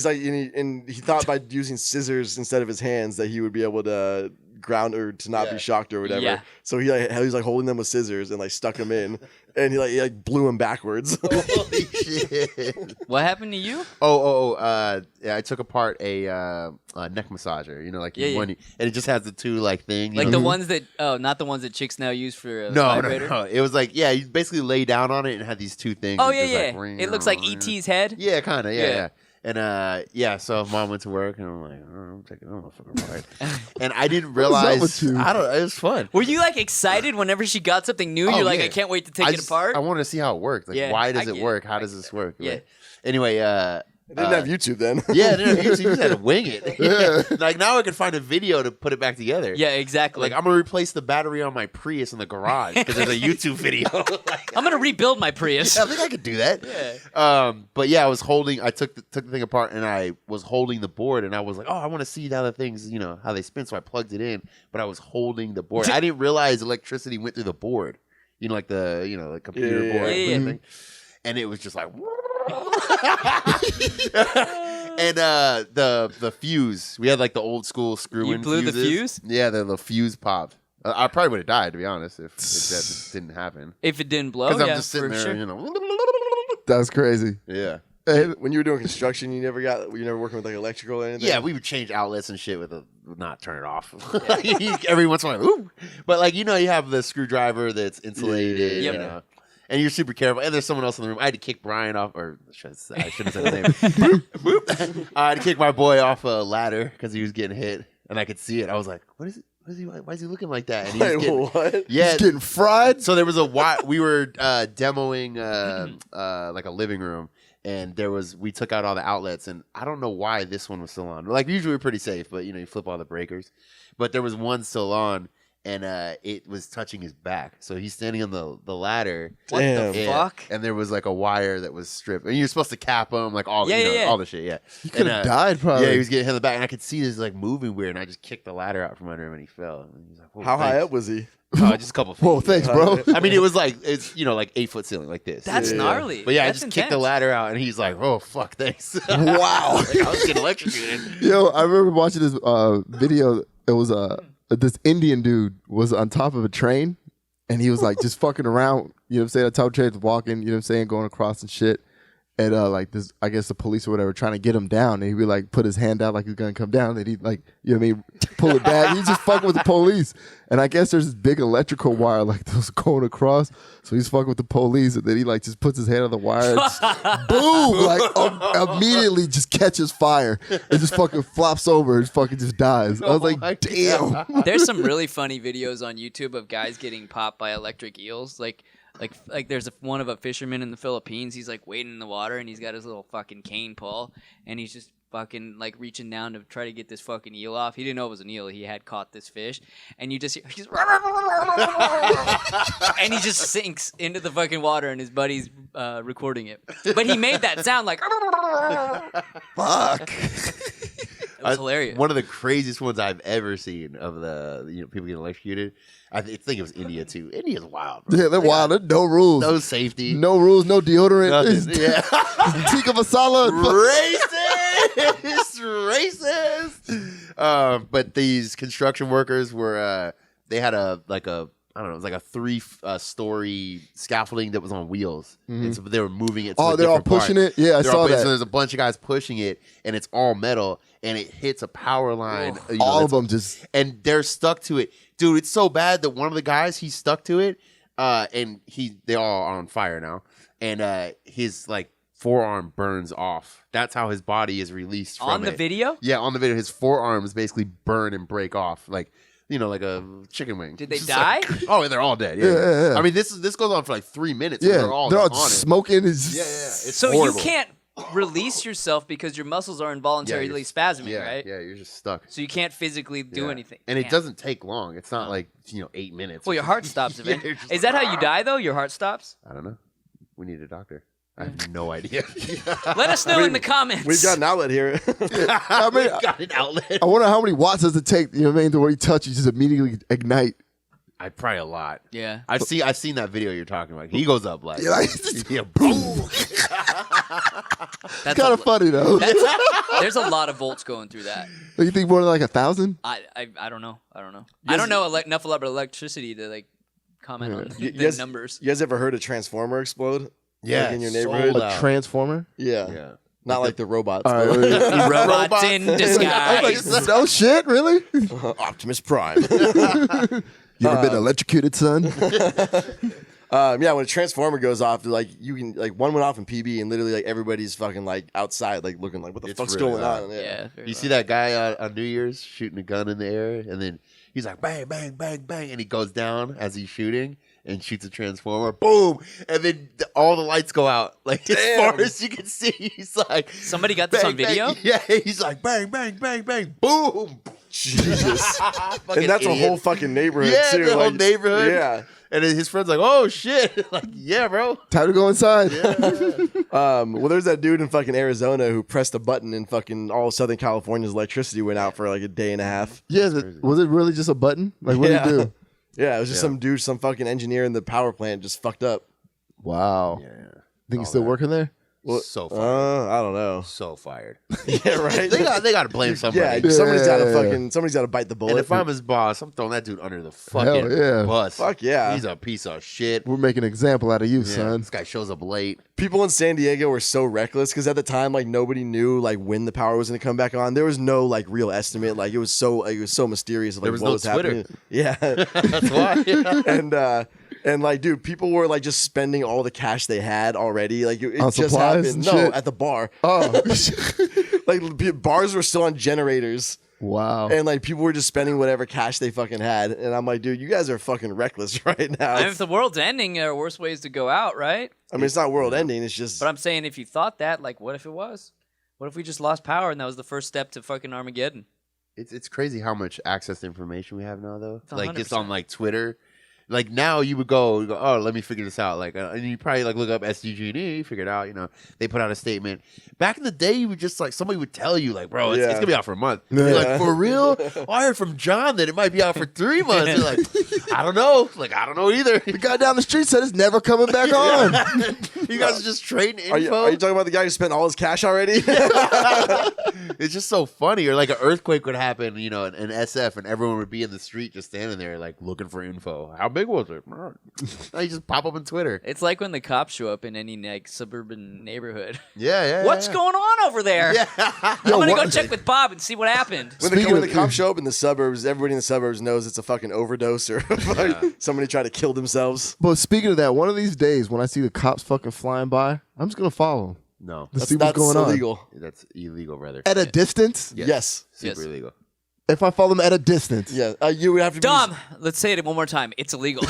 thought by using scissors instead of his hands that he would be able to ground or to not be shocked or whatever. Yeah. So he was like holding them with scissors and like stuck them in, and he blew him backwards. Holy shit! What happened to you? Yeah, I took apart a neck massager. You know, like Yeah. and it just has the two like thing. Like the ones that not the ones that chicks now use for a No. vibrator. It was like you basically lay down on it and had these two things. Oh that yeah. just, like, It looks like ET's head. Yeah, kind of. Yeah. Yeah. And so mom went to work, and I'm like, I'm taking a fucking apart. And I didn't realize. with you? I don't know. It was fun. Were you like excited whenever she got something new? Oh, You're like, yeah. I can't wait to take it apart. I wanted to see how it worked. Like, Yeah, why I does it get work? it. How does this work? Yeah. Like, anyway, They didn't have YouTube then. yeah, no, you just had to wing it. Like now I can find a video to put it back together. Yeah, exactly. Like I'm gonna replace the battery on my Prius in the garage because there's a YouTube video. I'm gonna rebuild my Prius. I think I could do that. Yeah. But yeah, I took the thing apart and I was holding the board and I was like, oh, I want to see how the things, how they spin. So I plugged it in, but I was holding the board. I didn't realize electricity went through the board. Like the computer Yeah. board Yeah. thing. And it was just like. And the fuse, we had like the old school screw-in. You blew the fuses. fuse? Yeah, the fuse popped. I probably would have died, to be honest, if that didn't happen. If it didn't blow, Because yeah, I'm just sitting for there, sure. That's crazy. Yeah. When you were doing construction, you never working with like electrical or anything? Yeah, we would change outlets and shit with not turn it off. Every once in a while, ooh. But you have the screwdriver that's insulated, Yep. And you're super careful. And there's someone else in the room. I had to kick Brian off, or I shouldn't have said his name. Boop. I had to kick my boy off a ladder because he was getting hit, and I could see it. I was like, "What is it? Why is he looking like that?" And he was getting, what? yeah, He's getting fried. So there was we were demoing like a living room, and we took out all the outlets, and I don't know why this one was still on. Like usually we're pretty safe, but you flip all the breakers, but there was one still on. And it was touching his back. So he's standing on the ladder. What the Damn. fuck? And there was like a wire that was stripped. And you're supposed to cap him, like all, Yeah. all the shit, yeah. He could have died probably. Yeah, he was getting hit in the back. And I could see this like moving weird. And I just kicked the ladder out from under him and he fell. And he was like, How high up was he? Just a couple feet. Whoa, thanks, bro. I mean, it was like, it's, like 8-foot ceiling like this. That's gnarly. But yeah, That's I just kicked the intense. ladder out and he's like, oh, fuck, thanks. Wow. Like, I was getting electrocuted. Yo, I remember watching this video. It was this Indian dude was on top of a train, and he was like just fucking around. You know what I'm saying? A tow truck was walking. You know what I'm saying? Going across and shit. And like this, I guess the police or whatever trying to get him down, and he'd be like put his hand out like he's gonna come down, and he'd like, you know what I mean, pull it back. He's just fucking with the police. And I guess there's this big electrical wire like that was going across, so he's fucking with the police, and then he like just puts his hand on the wire, and just, boom, like immediately just catches fire and just fucking flops over and fucking just dies. I was like, damn. There's some really funny videos on YouTube of guys getting popped by electric eels. Like there's one of a fisherman in the Philippines. He's like wading in the water and he's got his little fucking cane pole and he's just fucking like reaching down to try to get this fucking eel off. He didn't know it was an eel. He had caught this fish and you just hear and he just sinks into the fucking water and his buddy's recording it. But he made that sound like Fuck. It was hilarious. One of the craziest ones I've ever seen of the people getting electrocuted. I think it was India too. India's wild. Bro. Yeah, they're wild. There's no rules. No safety. No rules, no deodorant. Nothing. Yeah. Tikka masala. Racist. But these construction workers were they had I don't know, it was like a 3-story scaffolding that was on wheels. And so they were moving it to a they're all different part. pushing it? Yeah, I saw that. So there's a bunch of guys pushing it, and it's all metal, and it hits a power line. All of them just... And they're stuck to it. Dude, it's so bad that one of the guys, he's stuck to it, and they all are on fire now. And his, like, forearm burns off. That's how his body is released from on the video? Yeah, on the video. His forearms basically burn and break off. Like, you know, like a chicken wing. Did they die? Oh, they're all dead. Yeah. I mean, this goes on for like 3 minutes. Yeah, They're all they're all on it. smoking. Yeah. It's So horrible. you can't release yourself because your muscles are involuntarily spasming, right? Yeah, you're just stuck. So you can't physically do anything. And it Damn. doesn't take long. It's not like, 8 minutes. Well, your heart stops eventually. you're just Is that how you die, though? Your heart stops? I don't know. We need a doctor. I have no idea. Let us know in the comments. We've got an outlet here. I mean, got an outlet. I wonder how many watts does it take, you know what I mean, to where you touch, you just immediately ignite. I probably a lot. Yeah. I've seen that video you're talking about. He goes up like, Yeah, like, yeah, boom. That's kind of funny, though. There's a lot of volts going through that. You think more than like 1,000? I don't know. I don't know enough about electricity to like comment on You the guys, numbers. You guys ever heard a transformer explode? Yeah, Like in your so neighborhood? loud. A transformer? Yeah. Yeah. Not like the robots. All though. right. Robots in disguise. I was like, no shit, really? Optimus Prime. You ever been electrocuted, son? Yeah, when a transformer goes off, like you can like one went off in PB and literally like everybody's fucking like outside like looking like what the It's fuck's really going loud. on? Yeah. You see that guy on New Year's shooting a gun in the air, and then he's like bang, bang, bang, bang, and he goes down as he's shooting and shoots a transformer, boom, and then all the lights go out. Like as far as you can see, he's like Somebody got this bang, on video? bang. Yeah, he's like bang, bang, bang, bang, boom. Jesus. Fucking And that's a idiot. whole fucking neighborhood Yeah, too. the whole like, neighborhood. Yeah. And then his friend's like, oh shit, like yeah, bro. Time to go inside. Well, there's that dude in fucking Arizona who pressed a button and fucking all of Southern California's electricity went out for like a day and a half. Yeah, was it really just a button? Like, what did he do? Yeah, it was just some dude, some fucking engineer in the power plant just fucked up. Wow. Yeah, Think he's still working there? Well, so fired. I don't know. So fired. Yeah, right. they got to blame somebody. Yeah, somebody's got to Yeah. somebody's got to bite the bullet. And if I'm his boss, I'm throwing that dude under the fucking yeah. bus. Fuck yeah. He's a piece of shit. We're making an example out of you, Yeah, son. this guy shows up late. People in San Diego were so reckless because at the time, like nobody knew like when the power was going to come back on. There was no like real estimate. Like it was so mysterious. Like, There was what no was Twitter. happening. Yeah, That's why. and like, dude, people were like just spending all the cash they had already. Like it On just supplies happened. and No, shit? at the bar. Oh, Like bars were still on generators. wow. And like people were just spending whatever cash they fucking had, and I'm like, dude, you guys are fucking reckless right now. I mean, if the world's ending, there are worse ways to go out, right? I mean, it's not world ending. It's just But I'm saying if you thought that, like, what if it was? What if we just lost power and that was the first step to fucking Armageddon? It's crazy how much access to information we have now, though. It's Like just 100%. on like Twitter. Like now you would go, oh, let me figure this out. Like, and you probably like look up SDG&E, figure it out. You know, they put out a statement. Back in the day, you would just like somebody would tell you, like, bro, it's Yeah. gonna be out for a month. Yeah. You're like, for real? Oh, I heard from John that it might be out for 3 months. You're like, I don't know. Like, I don't know either. The guy down the street said it's never coming back on. You guys are just trading info. are you talking about the guy who spent all his cash already? It's just so funny. Or like an earthquake would happen, you know, in SF, and everyone would be in the street just standing there, like looking for info. How big ones. No, you just pop up on Twitter. It's like when the cops show up in any like suburban neighborhood. Yeah. What's going on over there? Yeah. I'm gonna go check with Bob and see what happened. When the cops show up in the suburbs, everybody in the suburbs knows it's a fucking overdose or somebody tried to kill themselves. But speaking of that, one of these days when I see the cops fucking flying by, I'm just gonna follow them. No, To see what's going illegal. That's illegal, brother. At a distance? Yes. Super illegal. If I follow them at a distance. Yeah. You would have to Dom, let's say it one more time. It's illegal.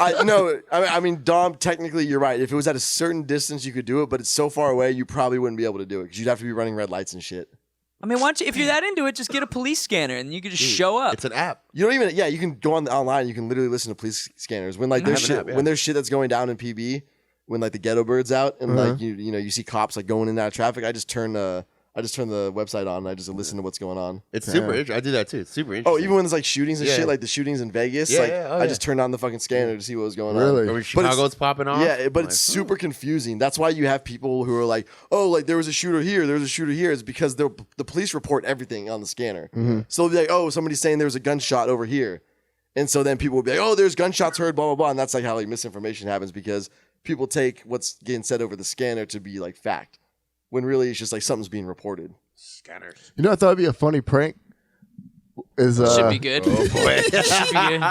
I mean, Dom, technically you're right. If it was at a certain distance, you could do it, but it's so far away, you probably wouldn't be able to do it because you'd have to be running red lights and shit. I mean, why don't you, if you're that into it, just get a police scanner and you can just show up. It's an app. You don't even. Yeah, you can go online. You can literally listen to police scanners when like there's shit. When there's shit that's going down in PB, when like the ghetto bird's out and like you see cops like going in and out of traffic. I just turn the website on and I just listen to what's going on. It's super interesting. I do that too. It's super interesting. Oh, even when there's like shootings and shit, like the shootings in Vegas, I just turned on the fucking scanner to see what was going on. Really? Or when Chicago's popping off. Yeah, but it's super confusing. That's why you have people who are like, oh, like there was a shooter here, there was a shooter here. It's because the police report everything on the scanner. So they'll be like, oh, somebody's saying there was a gunshot over here. And so then people will be like, oh, there's gunshots heard, blah, blah, blah. And that's like how like misinformation happens because people take what's getting said over the scanner to be like fact. When really it's just like something's being reported. Scanners. You know, I thought it'd be a funny prank. Should be good. Oh boy. Should be good.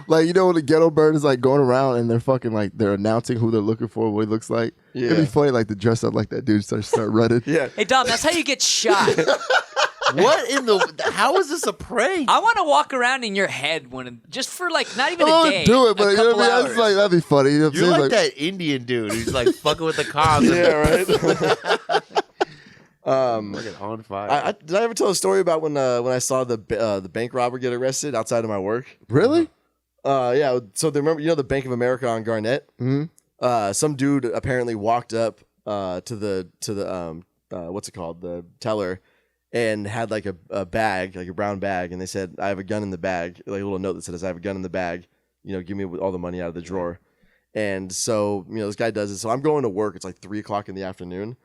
Like, you know, when the ghetto bird is like going around and they're fucking like they're announcing who they're looking for, what he looks like. Yeah. It'd be funny like to dress up like that dude start running. Yeah. Hey, Dom, that's how you get shot. What in the? How is this a prank? I want to walk around in your head just for like not even a I day. would do it, but a you know couple what I mean? hours. It's like, that'd be funny. You know what I'm You're saying? like that Indian dude who's like fucking with the cops. Yeah, right. Fucking on fire. Did I ever tell a story about when I saw the bank robber get arrested outside of my work? Really? Yeah. So remember, the Bank of America on Garnett? Mm-hmm. Some dude apparently walked up to the what's it called, the teller, and had like a bag, like a brown bag, and they said, "I have a gun in the bag," like a little note that says, "I have a gun in the bag. Give me all the money out of the drawer." And so this guy does it. So I'm going to work. It's like 3:00 in the afternoon.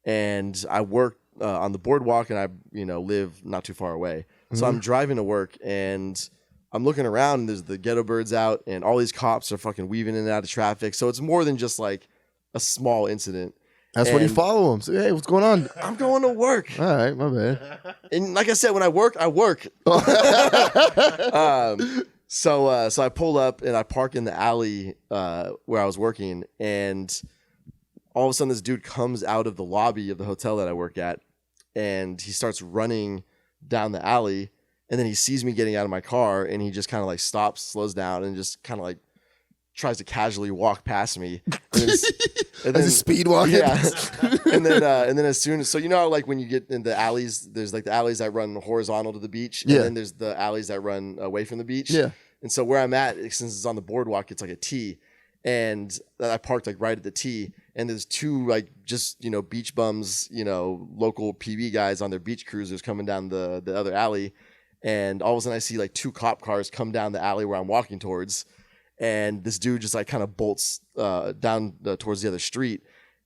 And I work on the boardwalk, and I live not too far away. So I'm driving to work, and I'm looking around, and there's the ghetto birds out, and all these cops are fucking weaving in and out of traffic. So it's more than just like a small incident. That's when you follow him. So, hey, what's going on? I'm going to work. All right, my bad. And like I said, when I work, I work. So I pull up and I park in the alley where I was working, and all of a sudden this dude comes out of the lobby of the hotel that I work at, and he starts running down the alley, and then he sees me getting out of my car, and he just kind of like stops, slows down, and just kind of like tries to casually walk past me. And then As a speed walking? Yeah. and then as soon as, how like when you get in the alleys, there's like the alleys that run horizontal to the beach, and then there's the alleys that run away from the beach. Yeah. And so where I'm at, since it's on the boardwalk, it's like a T, and I parked like right at the T, and there's two like just beach bums, local PB guys on their beach cruisers coming down the other alley, and all of a sudden I see like two cop cars come down the alley where I'm walking towards, and this dude just like kind of bolts down towards the other street.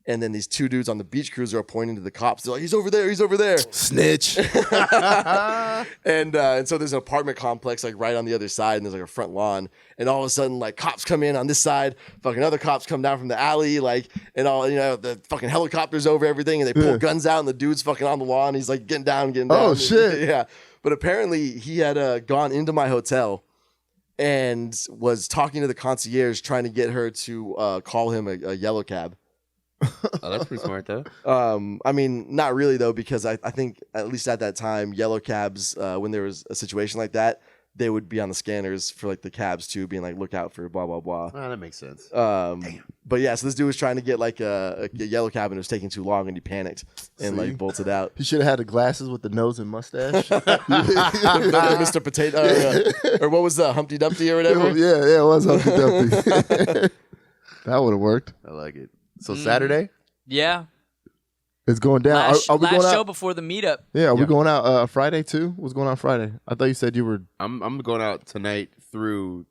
And then these two dudes on the beach cruiser are pointing to the cops. They're like, he's over there, he's over there. Snitch. And so there's an apartment complex like right on the other side, and there's like a front lawn. And all of a sudden, like cops come in on this side, fucking other cops come down from the alley, like, and all, the fucking helicopters over everything, and they pull guns out, and the dude's fucking on the lawn. He's like getting down. Oh, shit. Yeah. But apparently he had gone into my hotel and was talking to the concierge, trying to get her to call him a yellow cab. Oh, that's pretty smart though. I mean, not really though, because I think at least at that time, yellow cabs, when there was a situation like that, they would be on the scanners for like the cabs too, being like, look out for blah blah blah. Oh, that makes sense. But yeah, so this dude was trying to get like a yellow cab, and it was taking too long, and he panicked and like bolted out. He should have had the glasses with the nose and mustache. Mr. Potato, or what was the Humpty Dumpty or whatever? Yeah, it was Humpty Dumpty. That would have worked. I like it. So Saturday? Yeah. It's going down. Last Are we going show out? before the meetup. Yeah, are we going out Friday too? What's going on Friday? I thought you said you were I'm going out tonight through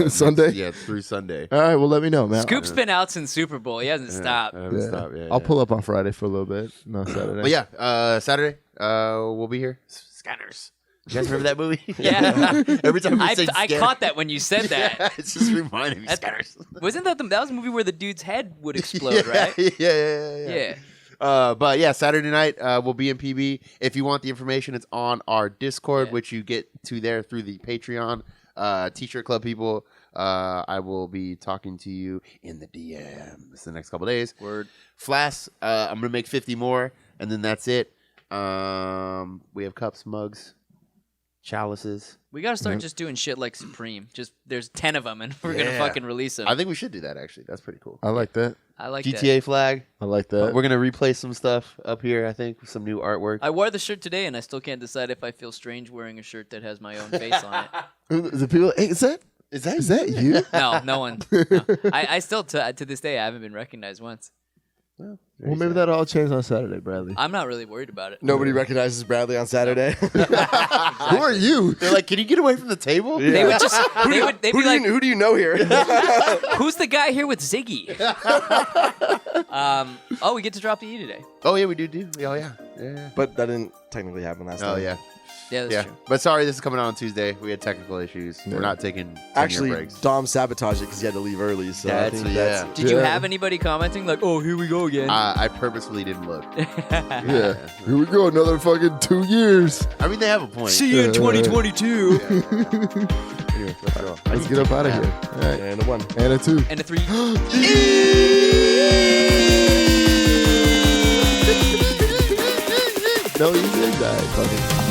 Sunday? Yeah, through Sunday. All right, well let me know, man. Scoop's been out since Super Bowl. He hasn't stopped. I haven't stopped. Yeah, I'll pull up on Friday for a little bit. No, Saturday. But yeah, Saturday, we'll be here. Scanners. You guys remember that movie? Yeah. Every time we I say Scanners. caught that when you said that. Yeah, it's just reminding me. Scanners. Wasn't that that was a movie where the dude's head would explode, right? Yeah. But yeah, Saturday night we'll be in PB. If you want the information, it's on our Discord, which you get to there through the Patreon. T-shirt club people. I will be talking to you in the DMs the next couple days. Word. Flask. I'm gonna make 50 more, and then that's it. We have cups, mugs, chalices. We gotta start just doing shit like Supreme. Just there's 10 of them, and we're gonna fucking release them. I think we should do that. Actually, that's pretty cool. I like that. I like GTA that. flag. I like that. We're gonna replace some stuff up here. I think with some new artwork. I wore the shirt today, and I still can't decide if I feel strange wearing a shirt that has my own face on it. The people, hey, is that you? No, no one. No. I still to this day I haven't been recognized once. Well, Well, maybe that'll all change on Saturday, Bradley. I'm not really worried about it. Nobody recognizes Bradley on Saturday. Who are you? They're like, "Can you get away from the table?" They would just they'd be like, who do you know here? "Who's the guy here with Ziggy?" Oh, we get to drop the E today. Oh yeah, we do. Oh yeah. But that didn't technically happen last Oh time. yeah. Yeah, that's true. But sorry, this is coming out on Tuesday. We had technical issues. Yeah. We're not taking 10-year Actually, breaks. Dom sabotaged it because he had to leave early. So I think that's Did you have anybody commenting like, "Oh, here we go again"? I purposefully didn't look. Yeah. Here we go. Another fucking 2 years. I mean, they have a point. See you in 2022. Anyway, let's go. Let's get up out of here. All right. and a 1. And a 2. And a 3. No, you did die. Fucking.